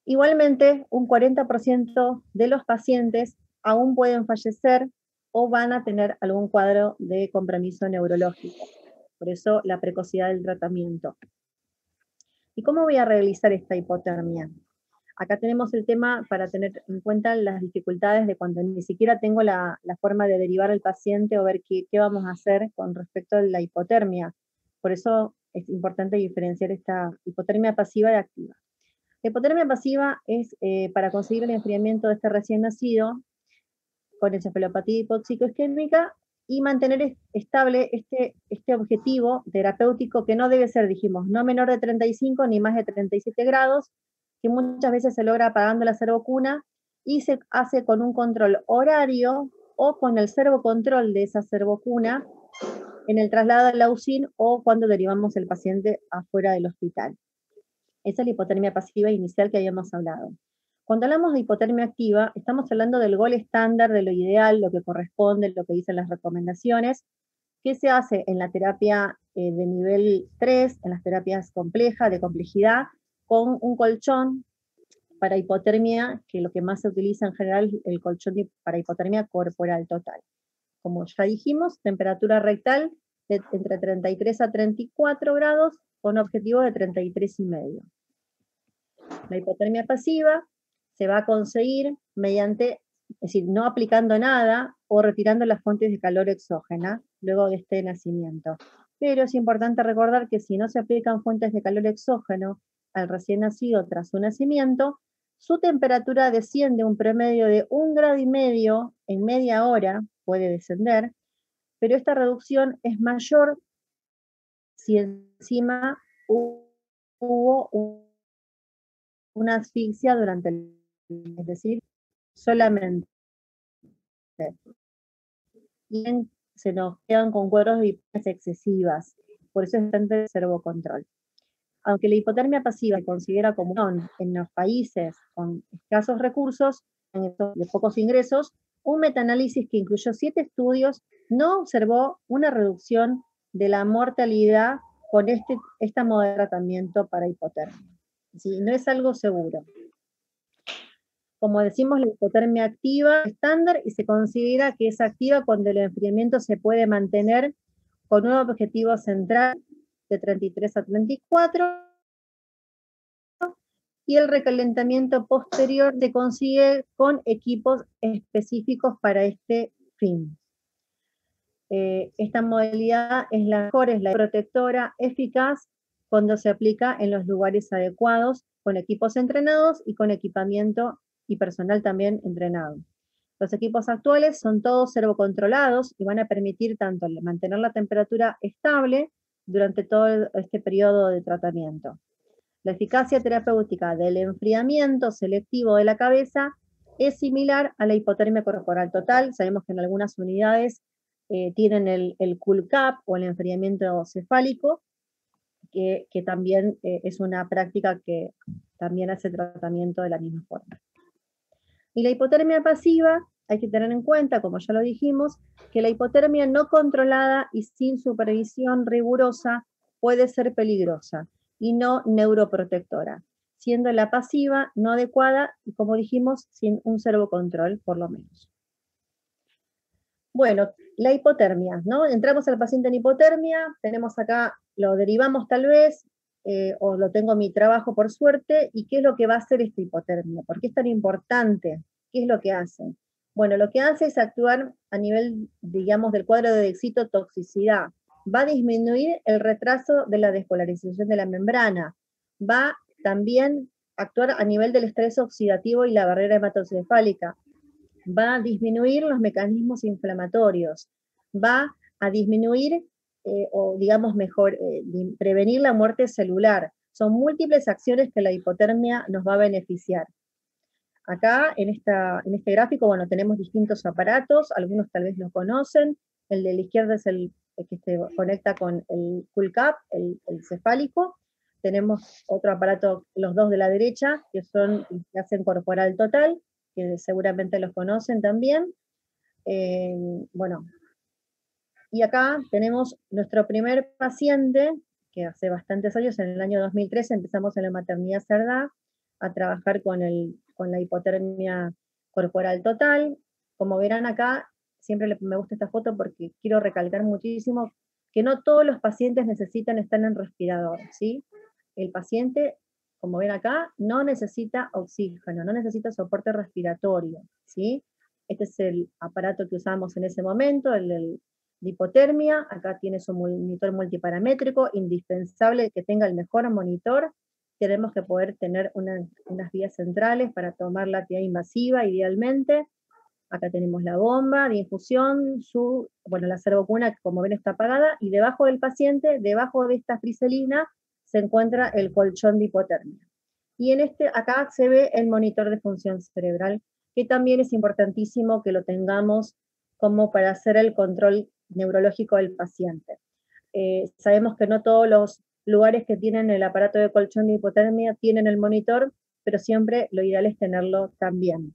Igualmente, un 40% de los pacientes aún pueden fallecer o van a tener algún cuadro de compromiso neurológico. Por eso la precocidad del tratamiento. ¿Y cómo voy a realizar esta hipotermia? Acá tenemos el tema para tener en cuenta las dificultades de cuando ni siquiera tengo la forma de derivar al paciente o ver qué vamos a hacer con respecto a la hipotermia. Por eso es importante diferenciar esta hipotermia pasiva de activa. La hipotermia pasiva es para conseguir el enfriamiento de este recién nacido con encefalopatía hipóxico-isquémica y mantener estable este objetivo terapéutico que no debe ser, dijimos, no menor de 35 ni más de 37 grados, que muchas veces se logra apagando la servocuna y se hace con un control horario o con el servocontrol de esa servocuna en el traslado de la UCIN o cuando derivamos el paciente afuera del hospital. Esa es la hipotermia pasiva inicial que habíamos hablado. Cuando hablamos de hipotermia activa, estamos hablando del gol estándar, de lo ideal, lo que corresponde, lo que dicen las recomendaciones, que se hace en la terapia de nivel 3, en las terapias complejas, de complejidad, con un colchón para hipotermia, que lo que más se utiliza en general es el colchón para hipotermia corporal total. Como ya dijimos, temperatura rectal de entre 33 a 34 grados, con objetivo de 33,5. La hipotermia pasiva se va a conseguir mediante, es decir, no aplicando nada o retirando las fuentes de calor exógena luego de este nacimiento. Pero es importante recordar que si no se aplican fuentes de calor exógeno al recién nacido tras su nacimiento, su temperatura desciende un promedio de 1,5 grados en media hora, puede descender, pero esta reducción es mayor si encima hubo una asfixia durante es decir, solamente. Y se nos quedan con cuadros de hipotermias excesivas, por eso es importante el servocontrol. Aunque la hipotermia pasiva se considera común en los países con escasos recursos, de pocos ingresos, un metaanálisis que incluyó 7 estudios no observó una reducción de la mortalidad con esta modo de tratamiento para hipotermia. ¿Sí? No es algo seguro. Como decimos, la hipotermia activa es estándar y se considera que es activa cuando el enfriamiento se puede mantener con un objetivo central de 33 a 34 y el recalentamiento posterior se consigue con equipos específicos para este fin. Esta modalidad es la mejor, es la protectora eficaz cuando se aplica en los lugares adecuados, con equipos entrenados y con equipamiento y personal también entrenado. Los equipos actuales son todos servocontrolados y van a permitir tanto mantener la temperatura estable durante todo este periodo de tratamiento. La eficacia terapéutica del enfriamiento selectivo de la cabeza es similar a la hipotermia corporal total. Sabemos que en algunas unidades tienen el cool cap o el enfriamiento cefálico, que también es una práctica que también hace tratamiento de la misma forma. Y la hipotermia pasiva, hay que tener en cuenta, como ya lo dijimos, que la hipotermia no controlada y sin supervisión rigurosa puede ser peligrosa y no neuroprotectora, siendo la pasiva no adecuada y, como dijimos, sin un servocontrol, por lo menos. Bueno, la hipotermia, ¿no? Entramos al paciente en hipotermia, tenemos acá, lo derivamos tal vez, o lo tengo en mi trabajo por suerte, y ¿qué es lo que va a hacer esta hipotermia? ¿Por qué es tan importante? ¿Qué es lo que hace? Bueno, lo que hace es actuar a nivel, digamos, del cuadro de excitotoxicidad. Va a disminuir el retraso de la despolarización de la membrana. Va también a actuar a nivel del estrés oxidativo y la barrera hematocefálica. Va a disminuir los mecanismos inflamatorios. Va a disminuir o digamos mejor, prevenir la muerte celular. Son múltiples acciones que la hipotermia nos va a beneficiar. Acá, en este gráfico, bueno, tenemos distintos aparatos, algunos tal vez lo conocen. El de la izquierda es el que se conecta con el cool cap, el cefálico. Tenemos otro aparato, los dos de la derecha, que son los que hacen corporal total, que seguramente los conocen también. Bueno, y acá tenemos nuestro primer paciente, que hace bastantes años, en el año 2013, empezamos en la maternidad Cerdá a trabajar con la hipotermia corporal total. Como verán acá, siempre me gusta esta foto porque quiero recalcar muchísimo que no todos los pacientes necesitan estar en respirador, ¿sí? El paciente, como ven acá, no necesita oxígeno, no necesita soporte respiratorio, ¿sí? Este es el aparato que usamos en ese momento, el de hipotermia. Acá tiene su monitor multiparamétrico, indispensable que tenga el mejor monitor. Tenemos que poder tener unas vías centrales para tomar la actividad invasiva, idealmente. Acá tenemos la bomba de infusión, la servocuna, que como ven está apagada, y debajo del paciente, debajo de esta friselina, se encuentra el colchón de hipotermia. Y acá se ve el monitor de función cerebral, que también es importantísimo que lo tengamos como para hacer el control neurológico del paciente. Sabemos que no todos los lugares que tienen el aparato de colchón de hipotermia tienen el monitor, pero siempre lo ideal es tenerlo también.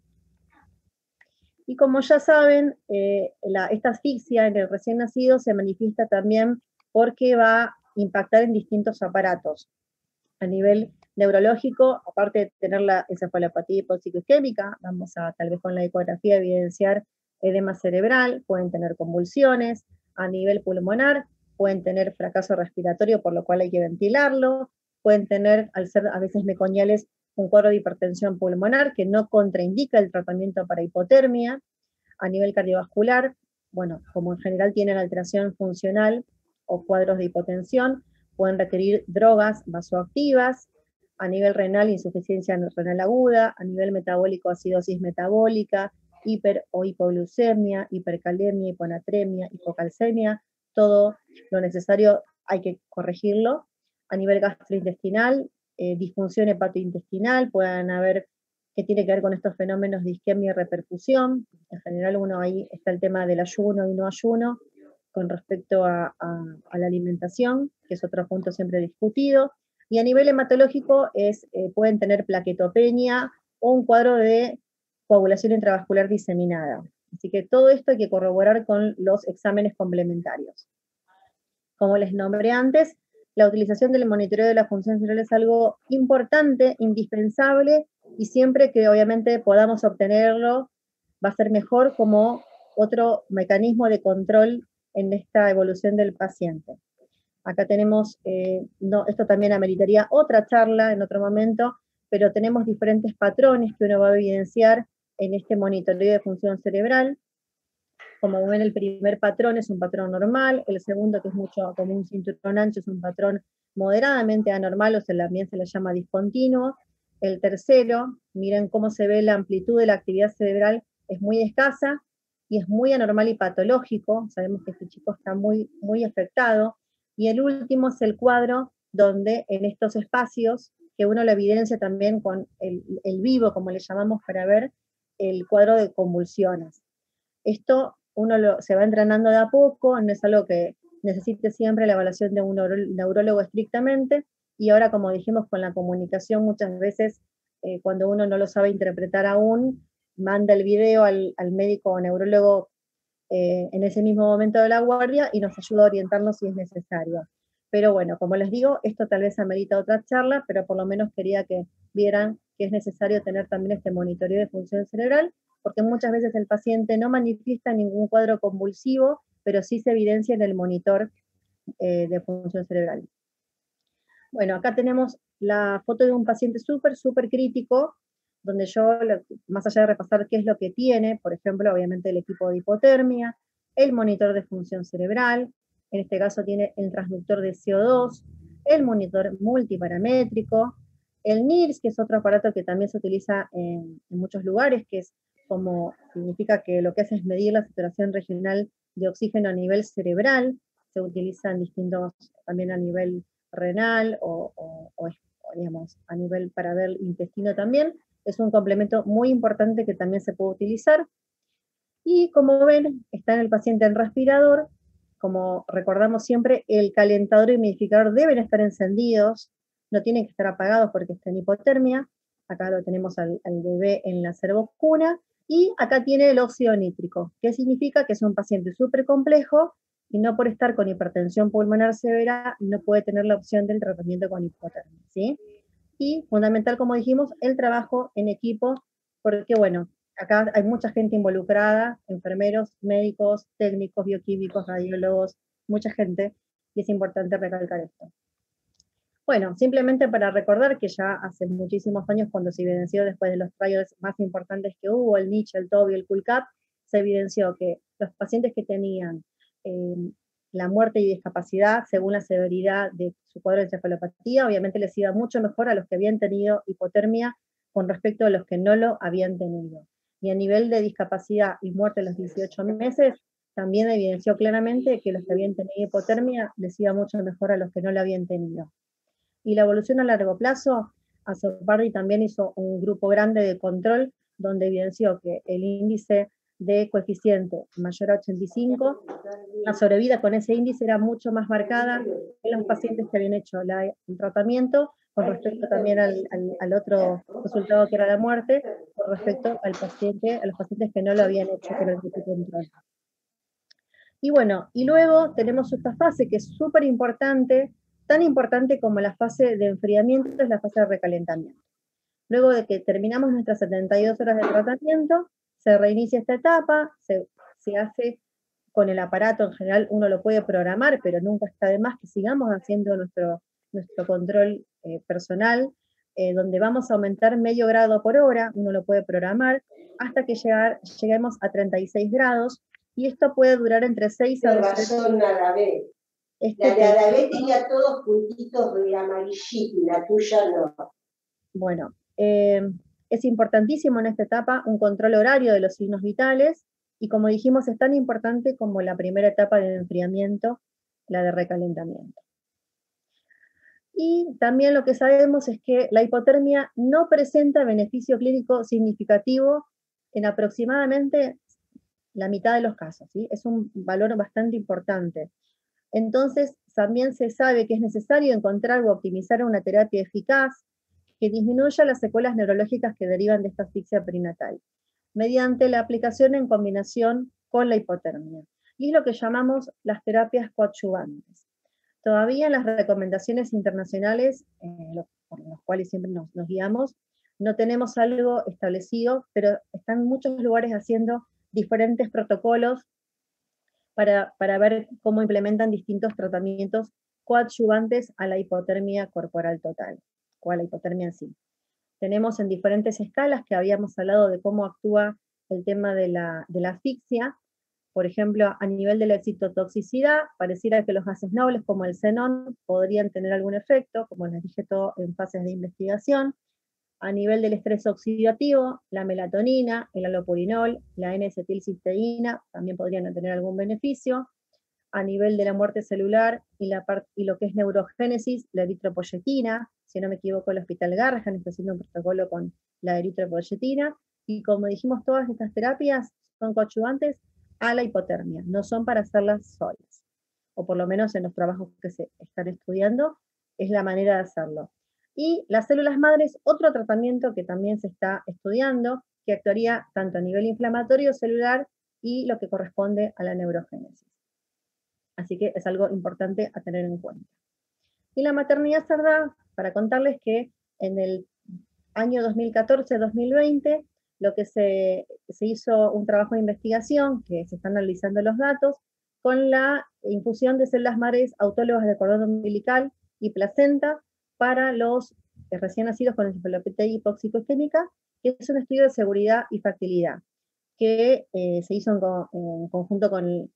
Y como ya saben, esta asfixia en el recién nacido se manifiesta también porque va a impactar en distintos aparatos. A nivel neurológico, aparte de tener la encefalopatía hipoxicoisquémica, vamos a tal vez con la ecografía evidenciar edema cerebral, pueden tener convulsiones. A nivel pulmonar, pueden tener fracaso respiratorio, por lo cual hay que ventilarlo. Pueden tener, al ser a veces meconiales, un cuadro de hipertensión pulmonar que no contraindica el tratamiento para hipotermia. A nivel cardiovascular, bueno, como en general tienen alteración funcional o cuadros de hipotensión, pueden requerir drogas vasoactivas. A nivel renal, insuficiencia renal aguda. A nivel metabólico, acidosis metabólica, hiper o hipoglucemia, hipercalemia, hiponatremia, hipocalcemia, todo lo necesario hay que corregirlo. A nivel gastrointestinal, disfunción hepatointestinal, puedan haber, que tiene que ver con estos fenómenos de isquemia y repercusión. En general ahí está el tema del ayuno y no ayuno, con respecto a la alimentación, que es otro punto siempre discutido. Y a nivel hematológico pueden tener plaquetopenia o un cuadro de coagulación intravascular diseminada. Así que todo esto hay que corroborar con los exámenes complementarios. Como les nombré antes, la utilización del monitoreo de la función cerebral es algo importante, indispensable, y siempre que obviamente podamos obtenerlo, va a ser mejor como otro mecanismo de control en esta evolución del paciente. Acá tenemos, esto también ameritaría otra charla en otro momento, pero tenemos diferentes patrones que uno va a evidenciar en este monitoreo de función cerebral. Como ven, el primer patrón es un patrón normal, el segundo, que es mucho como un cinturón ancho, es un patrón moderadamente anormal, o sea, también se le llama discontinuo. El tercero, miren cómo se ve la amplitud de la actividad cerebral, es muy escasa y es muy anormal y patológico, sabemos que este chico está muy, muy afectado. Y el último es el cuadro donde en estos espacios, que uno lo evidencia también con el vivo, como le llamamos, para ver el cuadro de convulsiones. Esto se va entrenando de a poco, no es algo que necesite siempre la evaluación de un neurólogo estrictamente, y ahora, como dijimos, con la comunicación muchas veces, cuando uno no lo sabe interpretar aún, manda el video al médico o neurólogo en ese mismo momento de la guardia y nos ayuda a orientarnos si es necesario. Pero bueno, como les digo, esto tal vez amerita otra charla, pero por lo menos quería que vieran que es necesario tener también este monitoreo de función cerebral, porque muchas veces el paciente no manifiesta ningún cuadro convulsivo, pero sí se evidencia en el monitor de función cerebral. Bueno, acá tenemos la foto de un paciente súper, súper crítico, donde yo, más allá de repasar qué es lo que tiene, por ejemplo, obviamente el equipo de hipotermia, el monitor de función cerebral, en este caso tiene el transductor de CO2, el monitor multiparamétrico, el NIRS, que es otro aparato que también se utiliza en muchos lugares, que es como, significa que lo que hace es medir la saturación regional de oxígeno a nivel cerebral, se utiliza en distintos, también a nivel renal o digamos, a nivel para ver el intestino también. Es un complemento muy importante que también se puede utilizar. Y como ven, está en el paciente en respirador. Como recordamos siempre, el calentador y humidificador deben estar encendidos, no tienen que estar apagados porque está en hipotermia. Acá lo tenemos al bebé en la cervocuna. Y acá tiene el óxido nítrico, que significa que es un paciente súper complejo, y no por estar con hipertensión pulmonar severa, no puede tener la opción del tratamiento con hipotermia, ¿sí? Y fundamental, como dijimos, el trabajo en equipo, porque bueno, acá hay mucha gente involucrada, enfermeros, médicos, técnicos, bioquímicos, radiólogos, mucha gente, y es importante recalcar esto. Bueno, simplemente para recordar que ya hace muchísimos años, cuando se evidenció después de los trials más importantes que hubo, el NICH, el TOB y el CULCAP, se evidenció que los pacientes que tenían la muerte y discapacidad, según la severidad de su cuadro de encefalopatía, obviamente les iba mucho mejor a los que habían tenido hipotermia con respecto a los que no lo habían tenido. Y a nivel de discapacidad y muerte a los 18 meses, también evidenció claramente que los que habían tenido hipotermia les iba mucho mejor a los que no lo habían tenido. Y la evolución a largo plazo, Azzopardi también hizo un grupo grande de control donde evidenció que el índice de coeficiente mayor a 85, la sobrevida con ese índice era mucho más marcada en los pacientes que habían hecho el tratamiento, con respecto también al otro resultado que era la muerte, con respecto a los pacientes que no lo habían hecho con el grupo control. Y bueno, y luego tenemos esta fase que es súper importante, tan importante como la fase de enfriamiento, es la fase de recalentamiento. Luego de que terminamos nuestras 72 horas de tratamiento, se reinicia esta etapa, se hace con el aparato, en general uno lo puede programar, pero nunca está de más que sigamos haciendo nuestro control personal, donde vamos a aumentar medio grado por hora, uno lo puede programar, hasta que lleguemos a 36 grados, y esto puede durar entre 6 a 12 horas. La de Adabé tenía todos puntitos de amarillito, y la tuya no. Bueno, es importantísimo en esta etapa un control horario de los signos vitales, y como dijimos, es tan importante como la primera etapa de enfriamiento, la de recalentamiento. Y también lo que sabemos es que la hipotermia no presenta beneficio clínico significativo en aproximadamente la mitad de los casos, ¿sí? Es un valor bastante importante. Entonces, también se sabe que es necesario encontrar o optimizar una terapia eficaz que disminuya las secuelas neurológicas que derivan de esta asfixia perinatal, mediante la aplicación en combinación con la hipotermia. Y es lo que llamamos las terapias coadyuvantes. Todavía en las recomendaciones internacionales, por las cuales siempre nos guiamos, no tenemos algo establecido, pero están muchos lugares haciendo diferentes protocolos para ver cómo implementan distintos tratamientos coadyuvantes a la hipotermia corporal total, o a la hipotermia en sí. Tenemos en diferentes escalas que habíamos hablado de cómo actúa el tema de la asfixia. Por ejemplo, a nivel de la excitotoxicidad, pareciera que los gases nobles como el xenón podrían tener algún efecto, como les dije, todo en fases de investigación. A nivel del estrés oxidativo, la melatonina, el alopurinol, la N-acetilcisteína también podrían tener algún beneficio. A nivel de la muerte celular y lo que es neurogénesis, la eritropoyetina, si no me equivoco, el Hospital Garrahan está haciendo un protocolo con la eritropoyetina, y como dijimos, todas estas terapias son coadyuvantes a la hipotermia, no son para hacerlas solas, o por lo menos en los trabajos que se están estudiando, es la manera de hacerlo. Y las células madres, otro tratamiento que también se está estudiando, que actuaría tanto a nivel inflamatorio celular y lo que corresponde a la neurogénesis. Así que es algo importante a tener en cuenta. Y la maternidad cerda, para contarles que en el año 2014-2020, lo que se hizo un trabajo de investigación, que se están analizando los datos, con la infusión de células madres autólogas de cordón umbilical y placenta para los recién nacidos con encefalopatía hipóxico-isquémica, que es un estudio de seguridad y factibilidad, que se hizo en conjunto con el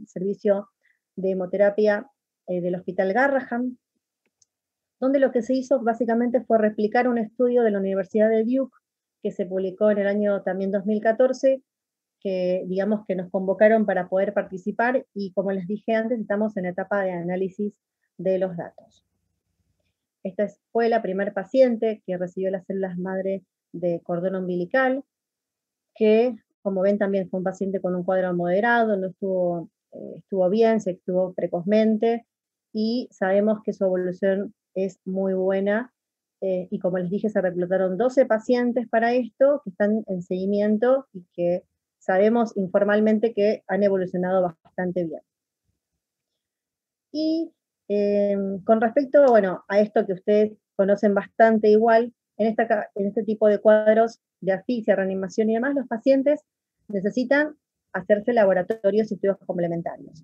servicio de hemoterapia del Hospital Garrahan, donde lo que se hizo básicamente fue replicar un estudio de la Universidad de Duke, que se publicó en el año también 2014, que digamos que nos convocaron para poder participar, y como les dije antes, estamos en etapa de análisis de los datos. Esta fue la primer paciente que recibió las células madre de cordón umbilical, que como ven también fue un paciente con un cuadro moderado, no estuvo bien, se estuvo precozmente, y sabemos que su evolución es muy buena, y como les dije, se reclutaron 12 pacientes para esto, que están en seguimiento, y que sabemos informalmente que han evolucionado bastante bien. Y con respecto, bueno, a esto que ustedes conocen bastante igual, en este tipo de cuadros de asfixia, reanimación y demás, los pacientes necesitan hacerse laboratorios y estudios complementarios.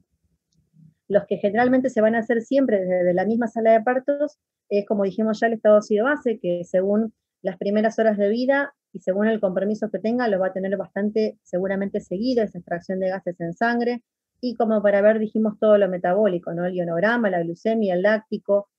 Los que generalmente se van a hacer siempre desde la misma sala de partos es, como dijimos ya, el estado de ácido base, que según las primeras horas de vida y según el compromiso que tenga, lo va a tener bastante seguramente seguido, esa extracción de gases en sangre, y como para ver, dijimos, todo lo metabólico, ¿no? El ionograma, la glucemia, el láctico,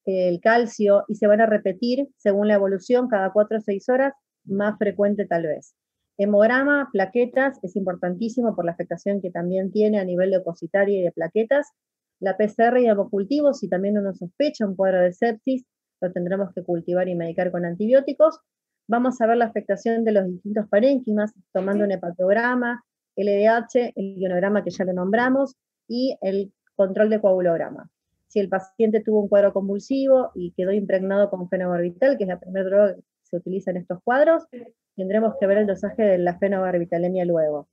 el calcio, y se van a repetir según la evolución cada 4 o 6 horas, más frecuente tal vez. Hemograma, plaquetas, es importantísimo por la afectación que también tiene a nivel leucocitaria y de plaquetas. La PCR y hemocultivos, si también uno sospecha un cuadro de sepsis, lo tendremos que cultivar y medicar con antibióticos. Vamos a ver la afectación de los distintos parénquimas, tomando un hepatograma, LDH, el ionograma que ya lo nombramos, y el control de coagulograma. Si el paciente tuvo un cuadro convulsivo y quedó impregnado con fenobarbital, que es la primera droga que se utiliza en estos cuadros, tendremos que ver el dosaje de la fenobarbitalemia luego.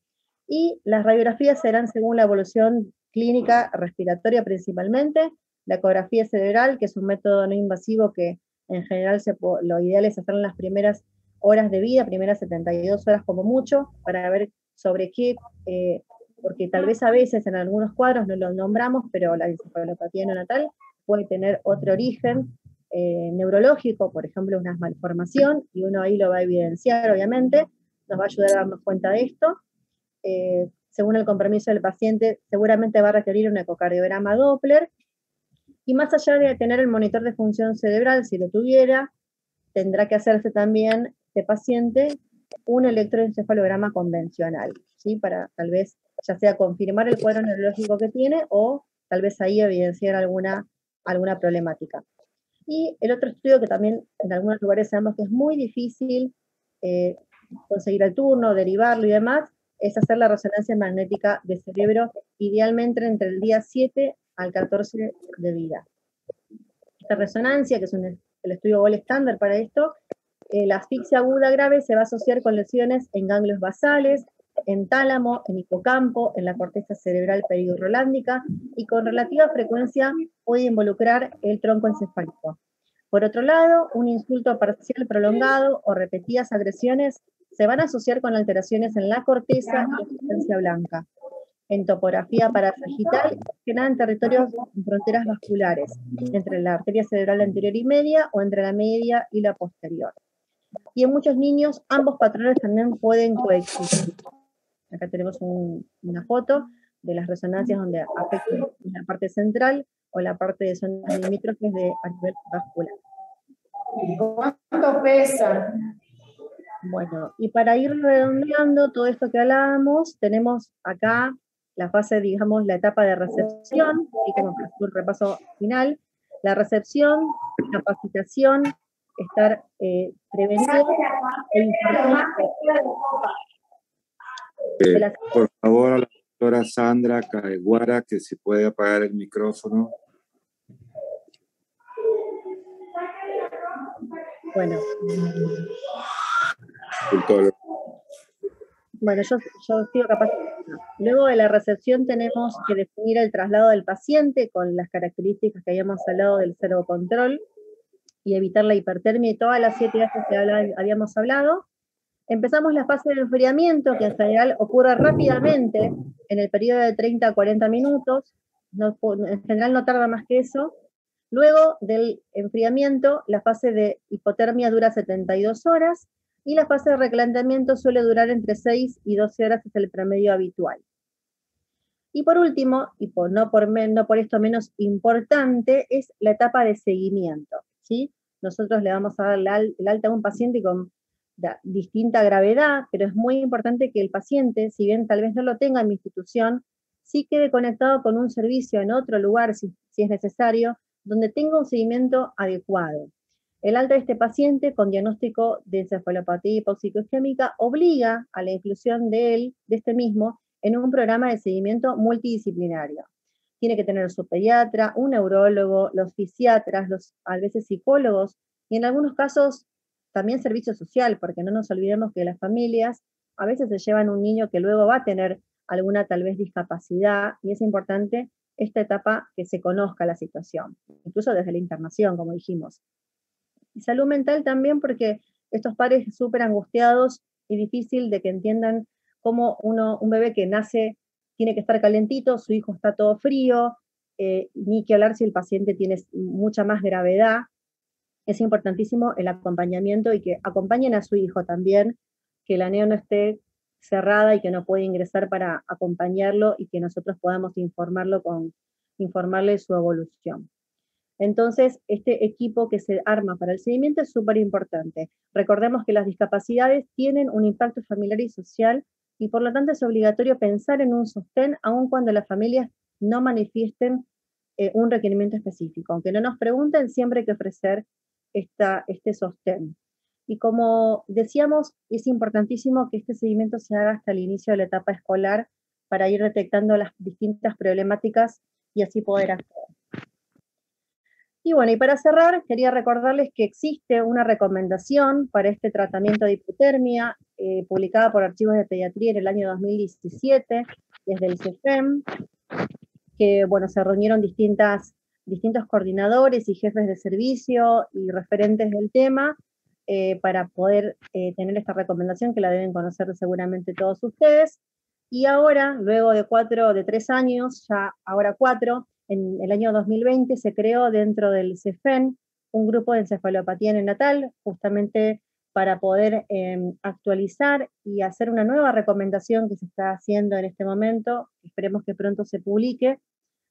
Y las radiografías serán según la evolución clínica respiratoria principalmente, la ecografía cerebral, que es un método no invasivo que en general lo ideal es hacerlo en las primeras horas de vida, primeras 72 horas como mucho, para ver sobre qué, porque tal vez a veces en algunos cuadros no lo nombramos, pero la encefalopatía neonatal puede tener otro origen neurológico, por ejemplo, una malformación, y uno ahí lo va a evidenciar, obviamente, nos va a ayudar a darnos cuenta de esto. Según el compromiso del paciente, seguramente va a requerir un ecocardiograma Doppler, y más allá de tener el monitor de función cerebral, si lo tuviera, tendrá que hacerse también este paciente un electroencefalograma convencional, ¿sí? Para tal vez ya sea confirmar el cuadro neurológico que tiene, o tal vez ahí evidenciar alguna problemática. Y el otro estudio que también en algunos lugares sabemos que es muy difícil conseguir el turno, derivarlo y demás, es hacer la resonancia magnética de cerebro, idealmente entre el día 7 al 14 de vida. Esta resonancia, que es el estudio gold estándar para esto, la asfixia aguda grave se va a asociar con lesiones en ganglios basales, en tálamo, en hipocampo, en la corteza cerebral periurolándica, y con relativa frecuencia puede involucrar el tronco encefálico. Por otro lado, un insulto parcial prolongado o repetidas agresiones se van a asociar con alteraciones en la corteza y sustancia blanca. En topografía parasagital, generan territorios en fronteras vasculares, entre la arteria cerebral anterior y media o entre la media y la posterior. Y en muchos niños, ambos patrones también pueden coexistir. Acá tenemos una foto de las resonancias donde afectan la parte central o la parte de zonas limítrofes a nivel vascular. ¿Cuánto pesa? Bueno, y para ir redondeando todo esto que hablábamos, tenemos acá la fase, digamos, la etapa de recepción, y como para hacer un repaso final, la recepción, capacitación, estar prevenido e informado. Por favor, a la doctora Sandra Caeguara, que si puede apagar el micrófono. Bueno. Bueno, yo sigo capacitando. Luego de la recepción tenemos que definir el traslado del paciente con las características que habíamos hablado del servocontrol y evitar la hipertermia y todas las 7 fases que habíamos hablado. Empezamos la fase de enfriamiento, que en general ocurre rápidamente en el periodo de 30 a 40 minutos, en general no tarda más que eso. Luego del enfriamiento, la fase de hipotermia dura 72 horas, y la fase de recalentamiento suele durar entre 6 y 12 horas, es el promedio habitual. Y por último, y no por esto menos importante, es la etapa de seguimiento, ¿sí? Nosotros le vamos a dar el alta a un paciente con distinta gravedad, pero es muy importante que el paciente, si bien tal vez no lo tenga en mi institución, sí quede conectado con un servicio en otro lugar, si es necesario, donde tenga un seguimiento adecuado. El alta de este paciente con diagnóstico de encefalopatía hipoxicoisquémica obliga a la inclusión de este mismo en un programa de seguimiento multidisciplinario. Tiene que tener su pediatra, un neurólogo, los fisiatras, a veces psicólogos, y en algunos casos también servicio social, porque no nos olvidemos que las familias a veces se llevan un niño que luego va a tener alguna tal vez discapacidad, y es importante esta etapa que se conozca la situación, incluso desde la internación, como dijimos. Y salud mental también, porque estos padres súper angustiados y difícil de que entiendan cómo un bebé que nace tiene que estar calentito, su hijo está todo frío, ni que hablar si el paciente tiene mucha más gravedad. Es importantísimo el acompañamiento y que acompañen a su hijo también, que la neo no esté cerrada y que no puede ingresar para acompañarlo y que nosotros podamos informarle su evolución. Entonces, este equipo que se arma para el seguimiento es súper importante. Recordemos que las discapacidades tienen un impacto familiar y social, y por lo tanto es obligatorio pensar en un sostén, aun cuando las familias no manifiesten un requerimiento específico. Aunque no nos pregunten, siempre hay que ofrecer este sostén. Y como decíamos, es importantísimo que este seguimiento se haga hasta el inicio de la etapa escolar para ir detectando las distintas problemáticas y así poder actuar. Y bueno, y para cerrar, quería recordarles que existe una recomendación para este tratamiento de hipotermia, publicada por Archivos de Pediatría en el año 2017, desde el CEFEM, que bueno, se reunieron distintos coordinadores y jefes de servicio y referentes del tema, para poder tener esta recomendación, que la deben conocer seguramente todos ustedes. Y ahora, luego de 3 años, ya ahora 4, en el año 2020 se creó dentro del CEFEN un grupo de encefalopatía neonatal, justamente para poder actualizar y hacer una nueva recomendación que se está haciendo en este momento, esperemos que pronto se publique,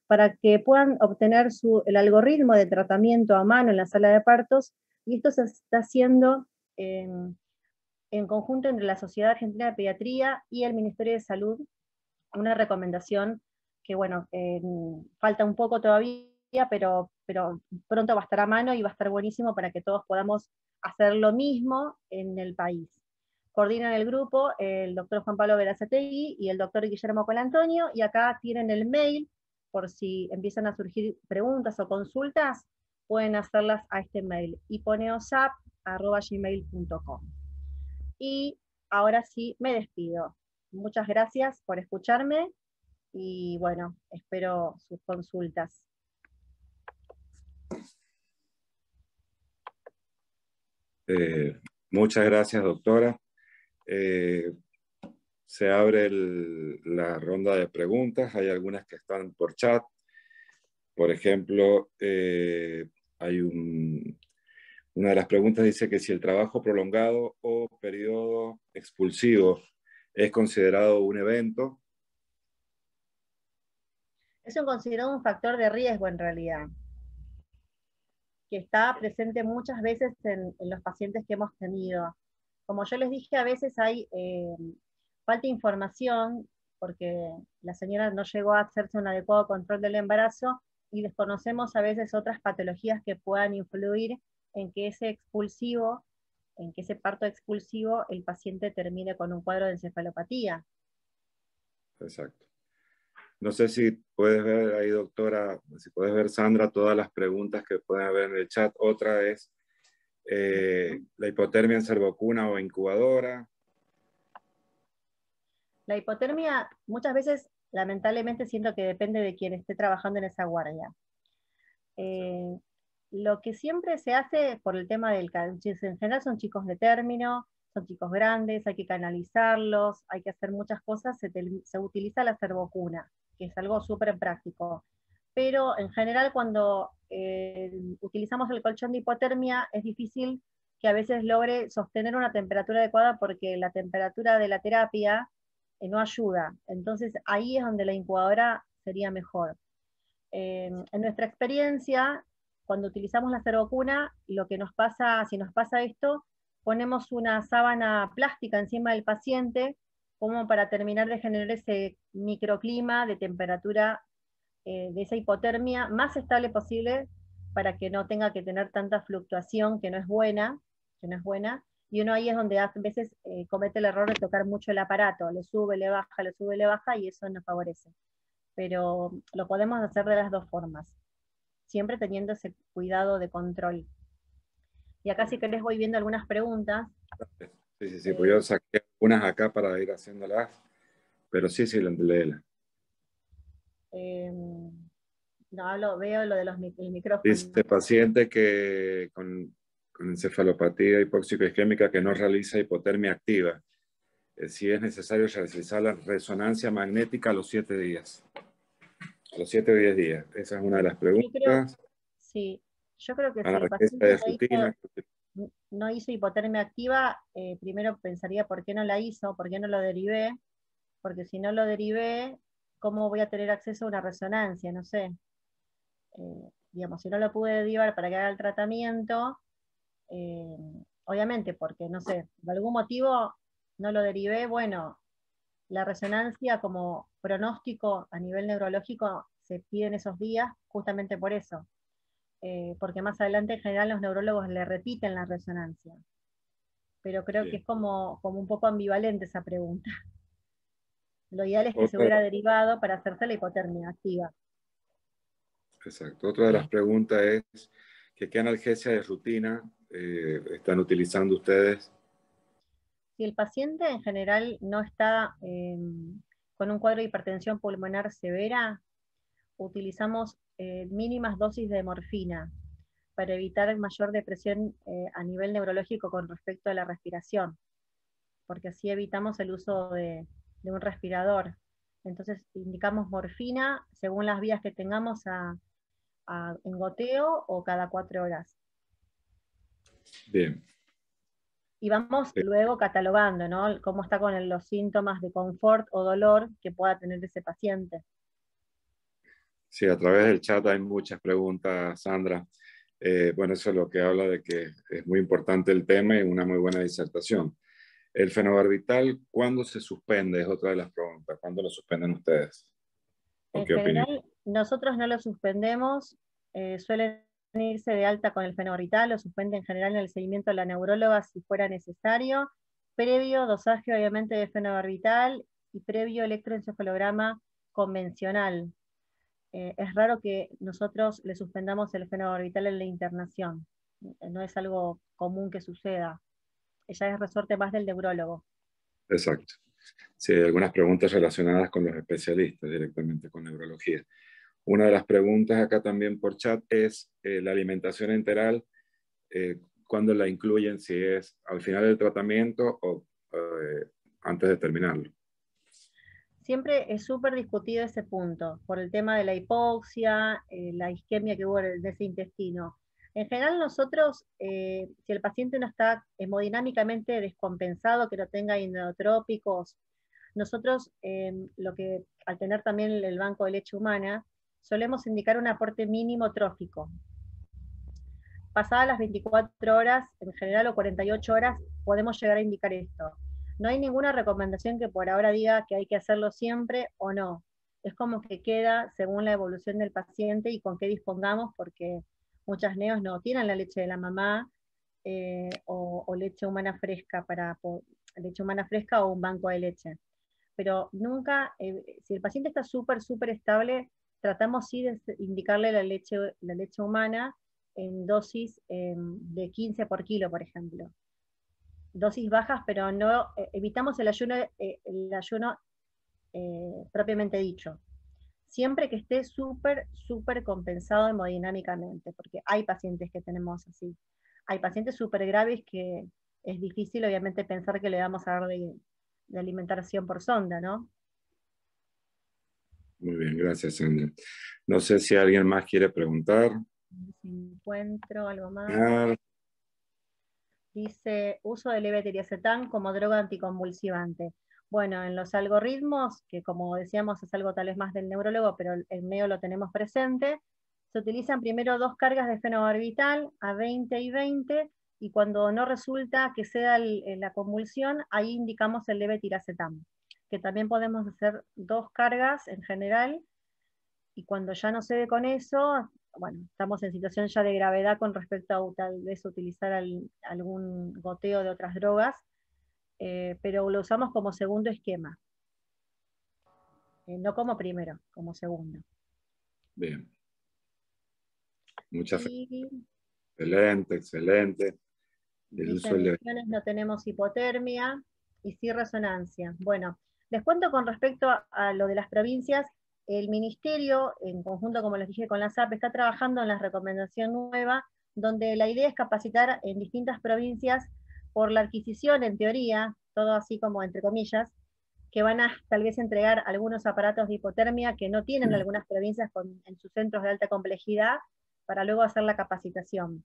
para que puedan obtener el algoritmo de tratamiento a mano en la sala de partos, y esto se está haciendo en conjunto entre la Sociedad Argentina de Pediatría y el Ministerio de Salud, una recomendación que, bueno, falta un poco todavía, pero pronto va a estar a mano y va a estar buenísimo para que todos podamos hacer lo mismo en el país. Coordinan el grupo el doctor Juan Pablo Verazategui y el doctor Guillermo Colantonio, y acá tienen el mail, por si empiezan a surgir preguntas o consultas, pueden hacerlas a este mail, iponeosap@gmail.com. Y ahora sí, me despido. Muchas gracias por escucharme, y bueno, espero sus consultas. Muchas gracias, doctora. Se abre la ronda de preguntas. Hay algunas que están por chat. Por ejemplo, hay una de las preguntas dice que si el trabajo prolongado o periodo expulsivo es considerado un evento. Es considerado un factor de riesgo en realidad, que está presente muchas veces en los pacientes que hemos tenido. Como yo les dije, a veces hay falta de información, porque la señora no llegó a hacerse un adecuado control del embarazo, y desconocemos a veces otras patologías que puedan influir en que ese parto expulsivo, el paciente termine con un cuadro de encefalopatía. Exacto. No sé si puedes ver ahí, doctora, si puedes ver, Sandra, todas las preguntas que pueden haber en el chat. Otra es la hipotermia en cervocuna o incubadora. La hipotermia muchas veces, lamentablemente, siento que depende de quien esté trabajando en esa guardia. Lo que siempre se hace por el tema del cáncer, en general son chicos de término, son chicos grandes, hay que canalizarlos, hay que hacer muchas cosas, se utiliza la cervocuna, que es algo súper práctico. Pero en general cuando utilizamos el colchón de hipotermia es difícil que a veces logre sostener una temperatura adecuada, porque la temperatura de la terapia no ayuda. Entonces ahí es donde la incubadora sería mejor. En nuestra experiencia, cuando utilizamos la cervocuna, lo que nos pasa, si nos pasa esto, ponemos una sábana plástica encima del paciente, como para terminar de generar ese microclima de temperatura de esa hipotermia más estable posible, para que no tenga que tener tanta fluctuación que no es buena, y uno ahí es donde a veces comete el error de tocar mucho el aparato, le sube, le baja, y eso no favorece. Pero lo podemos hacer de las dos formas, siempre teniendo ese cuidado de control. Y acá, si querés, voy viendo algunas preguntas. Sí, pues yo saqué unas acá para ir haciéndolas, pero sí, léela. No, veo lo de los micrófonos. Dice paciente que con encefalopatía hipóxico-isquémica que no realiza hipotermia activa. Si es necesario realizar la resonancia magnética a los 7 días. A los 7 o 10 días. Esa es una de las preguntas. Yo creo que si el Analgesia paciente de rutina. no hizo hipotermia activa, primero pensaría por qué no la hizo, por qué no lo derivé, porque si no lo derivé, ¿cómo voy a tener acceso a una resonancia? No sé. Digamos, si no lo pude derivar para que haga el tratamiento, obviamente porque, no sé, por algún motivo no lo derivé, bueno, la resonancia como pronóstico a nivel neurológico se pide en esos días justamente por eso, porque más adelante en general los neurólogos le repiten la resonancia. Pero creo que es como un poco ambivalente esa pregunta. Lo ideal es que se hubiera derivado para hacerse la hipotermia activa. Exacto. Otra de las preguntas es que ¿qué analgesia de rutina están utilizando ustedes? Si el paciente en general no está con un cuadro de hipertensión pulmonar severa, utilizamos mínimas dosis de morfina para evitar mayor depresión a nivel neurológico con respecto a la respiración, porque así evitamos el uso de un respirador. Entonces indicamos morfina según las vías que tengamos en goteo o cada 4 horas. Bien. Y vamos luego catalogando, ¿no? Cómo está con los síntomas de confort o dolor que pueda tener ese paciente. Sí, a través del chat hay muchas preguntas, Sandra. Bueno, eso es lo que habla de que es muy importante el tema y una muy buena disertación. El fenobarbital, ¿cuándo se suspende? Es otra de las preguntas. ¿Cuándo lo suspenden ustedes? En general, nosotros no lo suspendemos Suelen irse de alta con el fenobarbital o suspenden en general en el seguimiento de la neuróloga si fuera necesario, previo dosaje obviamente de fenobarbital y previo electroencefalograma convencional. Es raro que nosotros le suspendamos el fenobarbital en la internación. No es algo común que suceda. Ella es resorte más del neurólogo. Exacto. Sí, hay algunas preguntas relacionadas con los especialistas directamente con neurología. Una de las preguntas acá también por chat es la alimentación enteral, ¿cuándo la incluyen? Si es al final del tratamiento o antes de terminarlo. Siempre es súper discutido ese punto, por el tema de la hipoxia, la isquemia que hubo en ese intestino. En general nosotros, si el paciente no está hemodinámicamente descompensado, que no tenga inmunotrópicos, nosotros lo que al tener también el banco de leche humana, solemos indicar un aporte mínimo trófico. Pasadas las 24 horas, en general, o 48 horas, podemos llegar a indicar esto. No hay ninguna recomendación que por ahora diga que hay que hacerlo siempre o no. Es como que queda según la evolución del paciente y con qué dispongamos, porque muchas neos no tienen la leche de la mamá o leche humana fresca leche humana fresca o un banco de leche. Pero nunca, si el paciente está súper estable, tratamos sí de indicarle la leche humana en dosis de 15 por kilo, por ejemplo. Dosis bajas, pero no evitamos el ayuno propiamente dicho. Siempre que esté súper compensado hemodinámicamente, porque hay pacientes que tenemos así. Hay pacientes súper graves que es difícil, obviamente, pensar que le vamos a dar de alimentación por sonda, ¿no? Muy bien, gracias, Sandra. No sé si alguien más quiere preguntar. Si encuentro algo más. Dice, uso de levetiracetam como droga anticonvulsivante. Bueno, en los algoritmos, que como decíamos es algo tal vez más del neurólogo, pero el neo lo tenemos presente, se utilizan primero 2 cargas de fenobarbital a 20 y 20, y cuando no resulta que sea la convulsión, ahí indicamos el levetiracetam, que también podemos hacer 2 cargas en general, y cuando ya no se ve con eso, bueno, estamos en situación ya de gravedad con respecto a tal vez utilizar algún goteo de otras drogas, pero lo usamos como segundo esquema, no como primero, como segundo. Bien. Muchas gracias. Excelente, excelente. Emisiones no tenemos hipotermia y sí resonancia. Bueno, les cuento con respecto a lo de las provincias. El Ministerio, en conjunto, como les dije, con la SAP, está trabajando en la recomendación nueva, donde la idea es capacitar en distintas provincias por la adquisición, en teoría, todo así como entre comillas, que van a tal vez entregar algunos aparatos de hipotermia que no tienen algunas provincias en sus centros de alta complejidad, para luego hacer la capacitación.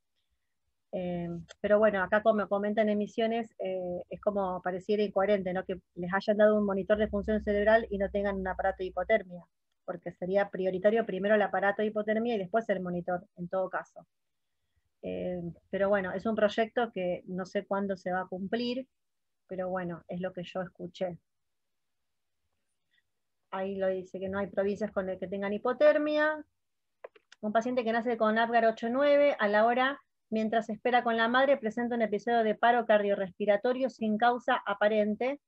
Pero bueno, acá como comentan emisiones, es como pareciera incoherente, ¿no? Que les hayan dado un monitor de función cerebral y no tengan un aparato de hipotermia, porque sería prioritario primero el aparato de hipotermia y después el monitor, en todo caso. Pero bueno, es un proyecto que no sé cuándo se va a cumplir, pero bueno, es lo que yo escuché. Ahí lo dice que no hay provincias con el que tengan hipotermia. Un paciente que nace con Apgar 8-9, a la hora, mientras espera con la madre, presenta un episodio de paro cardiorrespiratorio sin causa aparente.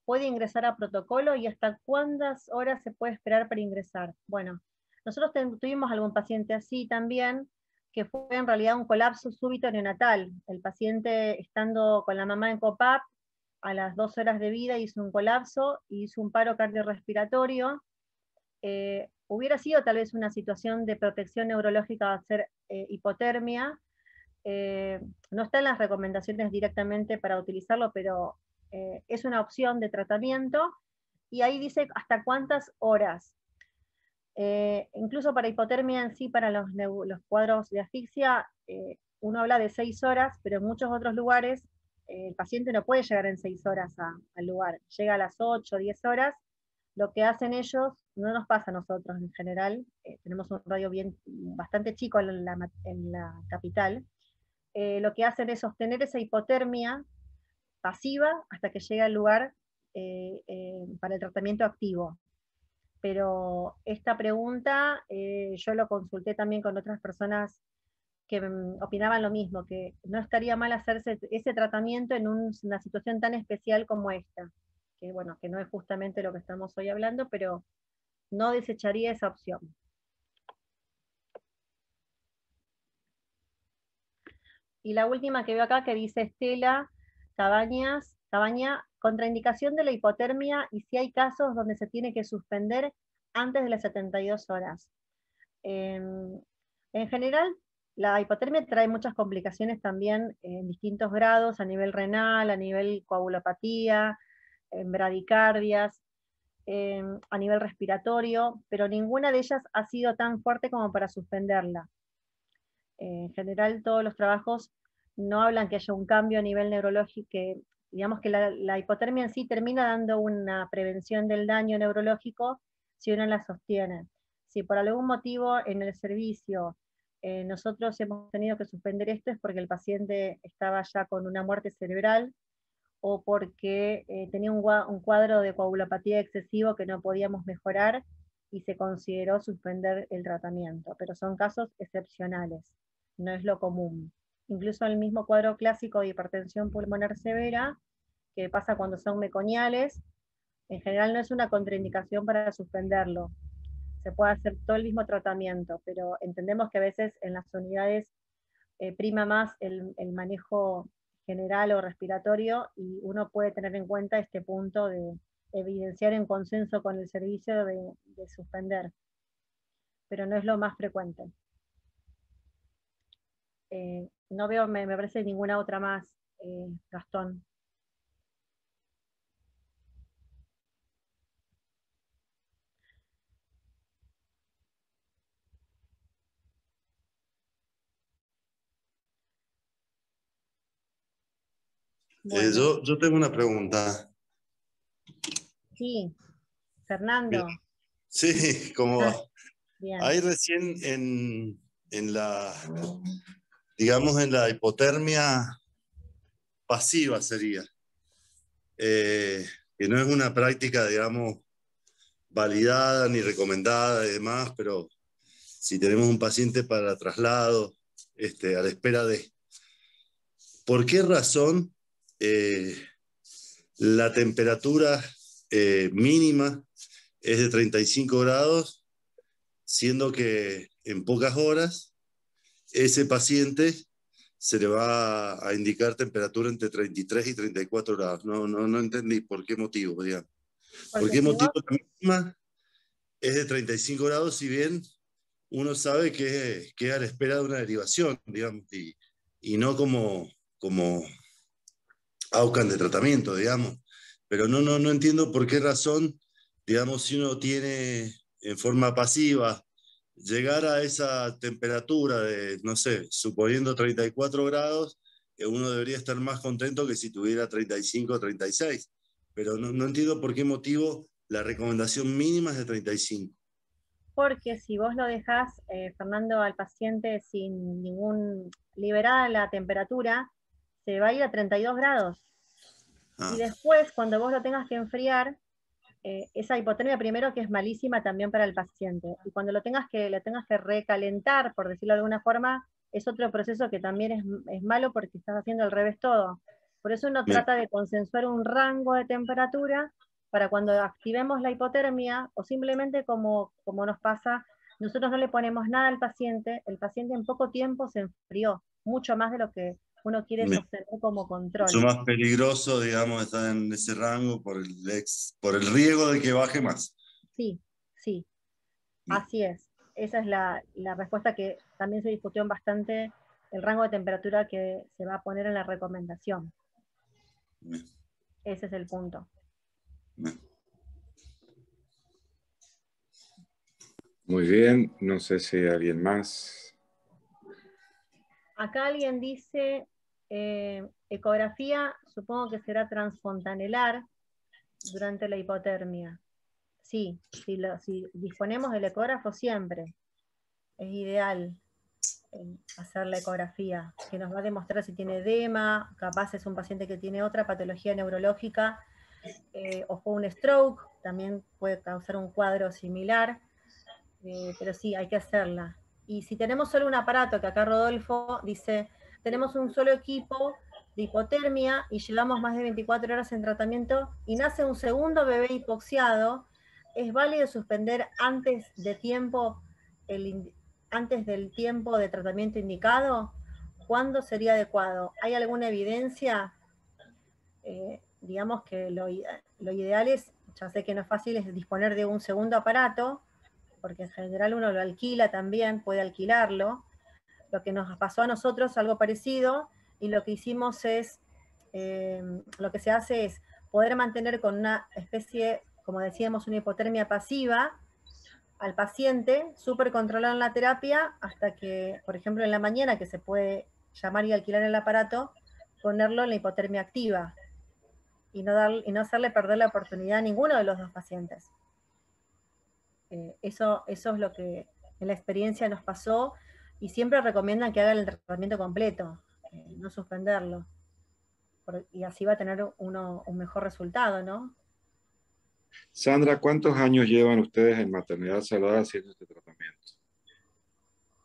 ¿Puede ingresar a protocolo? ¿Y hasta cuántas horas se puede esperar para ingresar? Bueno, nosotros tuvimos algún paciente así también, que fue en realidad un colapso súbito neonatal. El paciente, estando con la mamá en COPAP, a las 2 horas de vida hizo un colapso, hizo un paro cardiorrespiratorio. Hubiera sido tal vez una situación de protección neurológica hacer hipotermia. No está en las recomendaciones directamente para utilizarlo, pero es una opción de tratamiento, y ahí dice hasta cuántas horas. Incluso para hipotermia en sí, para los cuadros de asfixia, uno habla de 6 horas, pero en muchos otros lugares el paciente no puede llegar en 6 horas al lugar, llega a las 8 o 10 horas. Lo que hacen ellos no nos pasa a nosotros en general, tenemos un radio bastante chico en la capital. Lo que hacen es sostener esa hipotermia pasiva hasta que llega al lugar para el tratamiento activo. pero esta pregunta yo lo consulté también con otras personas que opinaban lo mismo, que no estaría mal hacerse ese tratamiento en una situación tan especial como esta, que bueno, que no es justamente lo que estamos hoy hablando, pero no desecharía esa opción. Y la última que veo acá, que dice Estela Cabaña, contraindicación de la hipotermia y si hay casos donde se tiene que suspender antes de las 72 horas. En general, la hipotermia trae muchas complicaciones también en distintos grados, a nivel renal, a nivel coagulopatía, en bradicardias, a nivel respiratorio, pero ninguna de ellas ha sido tan fuerte como para suspenderla. En general, todos los trabajos no hablan que haya un cambio a nivel neurológico, que digamos que la hipotermia en sí termina dando una prevención del daño neurológico si uno la sostiene. Si por algún motivo en el servicio nosotros hemos tenido que suspender esto, es porque el paciente estaba ya con una muerte cerebral o porque tenía un cuadro de coagulopatía excesivo que no podíamos mejorar y se consideró suspender el tratamiento, pero son casos excepcionales, no es lo común. Incluso el mismo cuadro clásico de hipertensión pulmonar severa, que pasa cuando son meconiales, en general no es una contraindicación para suspenderlo. Se puede hacer todo el mismo tratamiento, pero entendemos que a veces en las unidades prima más el manejo general o respiratorio y uno puede tener en cuenta este punto de evidenciar en consenso con el servicio de suspender, pero no es lo más frecuente. No veo, me parece ninguna otra más, Gastón. Bueno. Yo tengo una pregunta. Sí, Fernando. Bien. Sí, ¿cómo va? Bien. Ahí recién en la, digamos, en la hipotermia pasiva sería, que no es una práctica, digamos, validada ni recomendada y demás, pero si tenemos un paciente para traslado, a la espera de... ¿Por qué razón la temperatura mínima es de 35 grados, siendo que en pocas horas ese paciente se le va a indicar temperatura entre 33 y 34 grados? No entendí por qué motivo, digamos. ¿Por qué motivo la mínima es de 35 grados, si bien uno sabe que queda a la espera de una derivación, digamos, y no como AUCAN de tratamiento, digamos? Pero no entiendo por qué razón, digamos, si uno tiene en forma pasiva llegar a esa temperatura de, no sé, suponiendo 34 grados, uno debería estar más contento que si tuviera 35 o 36. Pero no entiendo por qué motivo la recomendación mínima es de 35. Porque si vos lo dejás, Fernando, al paciente sin liberada la temperatura, se va a ir a 32 grados. Y después, cuando vos lo tengas que enfriar, esa hipotermia primero que es malísima también para el paciente. Y cuando lo tengas que recalentar, por decirlo de alguna forma, es otro proceso que también es malo porque estás haciendo al revés todo. Por eso uno trata de consensuar un rango de temperatura para cuando activemos la hipotermia, o simplemente como nos pasa, nosotros no le ponemos nada al paciente, el paciente en poco tiempo se enfrió, mucho más de lo que uno quiere sostener como control. Mucho más peligroso, digamos, estar en ese rango por el riesgo de que baje más. Sí, sí, así es. Esa es la respuesta que también se discutió bastante, el rango de temperatura que se va a poner en la recomendación. Bien. Ese es el punto. Bien. Muy bien, no sé si alguien más. Acá alguien dice, ecografía, supongo que será transfontanelar durante la hipotermia. Sí, si disponemos del ecógrafo siempre, es ideal hacer la ecografía, que nos va a demostrar si tiene edema, capaz es un paciente que tiene otra patología neurológica, o fue un stroke, también puede causar un cuadro similar, pero sí, hay que hacerla. Y si tenemos solo un aparato, que acá Rodolfo dice, tenemos un solo equipo de hipotermia y llevamos más de 24 horas en tratamiento y nace un segundo bebé hipoxiado, ¿es válido suspender antes del tiempo de tratamiento indicado? ¿Cuándo sería adecuado? ¿Hay alguna evidencia? Digamos que lo ideal es, ya sé que no es fácil, es disponer de un segundo aparato, porque en general uno lo alquila también, puede alquilarlo. Lo que nos pasó a nosotros, algo parecido, y lo que hicimos es, lo que se hace es poder mantener con una especie, como decíamos, una hipotermia pasiva al paciente, súper controlado en la terapia, hasta que, por ejemplo, en la mañana, que se puede llamar y alquilar el aparato, ponerlo en la hipotermia activa, y no hacerle perder la oportunidad a ninguno de los dos pacientes. Eso es lo que en la experiencia nos pasó, y siempre recomiendan que hagan el tratamiento completo, no suspenderlo, y así va a tener uno un mejor resultado, ¿no? Sandra, ¿cuántos años llevan ustedes en Maternidad Saludable haciendo este tratamiento?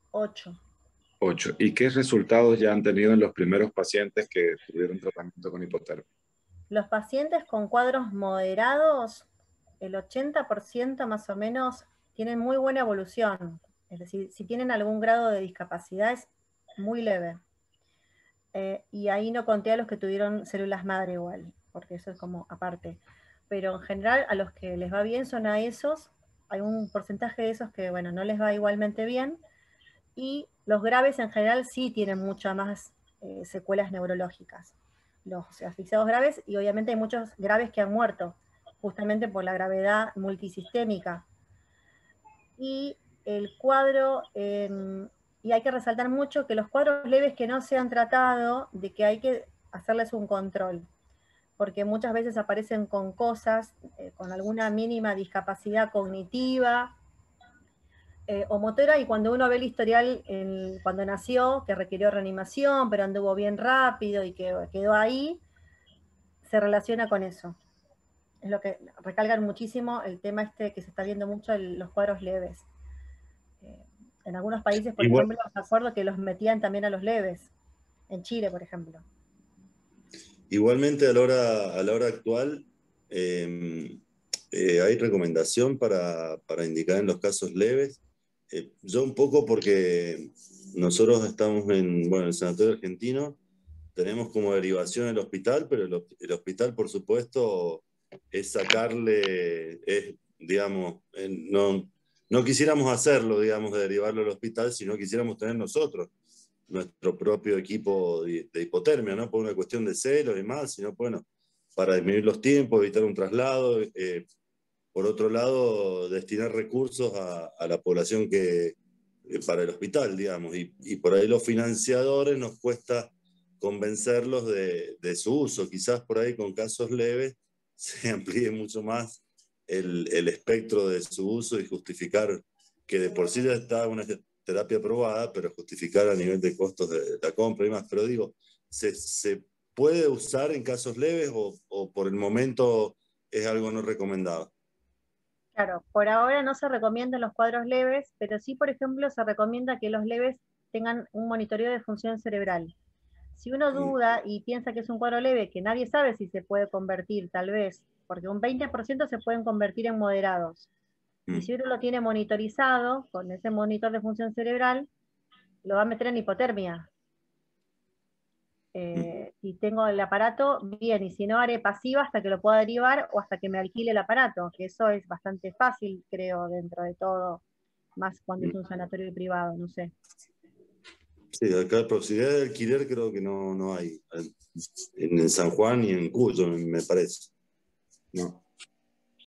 8. 8. ¿Y qué resultados ya han tenido en los primeros pacientes que tuvieron tratamiento con hipotermia? Los pacientes con cuadros moderados, el 80% más o menos, tienen muy buena evolución. Es decir, si tienen algún grado de discapacidad es muy leve. Y ahí no conté a los que tuvieron células madre igual, porque eso es como aparte. Pero en general a los que les va bien son a esos. Hay un porcentaje de esos que, bueno, no les va igualmente bien. Y los graves en general sí tienen muchas más secuelas neurológicas. Los asfixiados graves, y obviamente hay muchos graves que han muerto, justamente por la gravedad multisistémica. Y el cuadro, y hay que resaltar mucho que los cuadros leves que no se han tratado, de que hay que hacerles un control, porque muchas veces aparecen con cosas, con alguna mínima discapacidad cognitiva, o motora, y cuando uno ve el historial cuando nació, que requirió reanimación, pero anduvo bien rápido y que quedó ahí, se relaciona con eso. Es lo que recalcan muchísimo, el tema este que se está viendo mucho, los cuadros leves. En algunos países, por Igual, ejemplo, me acuerdo que los metían también a los leves. En Chile, por ejemplo. igualmente a la hora actual hay recomendación para indicar en los casos leves. Yo un poco porque nosotros estamos bueno, en el Sanatorio Argentino, tenemos como derivación el hospital, pero el hospital, por supuesto, es sacarle, digamos, no quisiéramos hacerlo, digamos, de derivarlo al hospital, sino quisiéramos tener nosotros nuestro propio equipo de hipotermia, no por una cuestión de celos y más, sino bueno, para disminuir los tiempos, evitar un traslado. Por otro lado, destinar recursos a la población para el hospital, digamos, y por ahí los financiadores nos cuesta convencerlos de su uso. Quizás por ahí con casos leves se amplíe mucho más el espectro de su uso y justificar que de por sí ya está una terapia aprobada, pero justificar a nivel de costos de la compra y más. Pero digo, ¿se puede usar en casos leves o por el momento es algo no recomendado? Claro, por ahora no se recomiendan los cuadros leves, pero sí, por ejemplo, se recomienda que los leves tengan un monitoreo de función cerebral. Si uno duda y piensa que es un cuadro leve, que nadie sabe si se puede convertir, tal vez, porque un 20% se pueden convertir en moderados. Y si uno lo tiene monitorizado, con ese monitor de función cerebral, lo va a meter en hipotermia. Si tengo el aparato, bien, y si no, haré pasiva hasta que lo pueda derivar o hasta que me alquile el aparato, que eso es bastante fácil, creo, dentro de todo, más cuando es un sanatorio privado, no sé. Sí, acá posibilidad de alquiler creo que no hay. En San Juan y en Cuyo, me parece. No.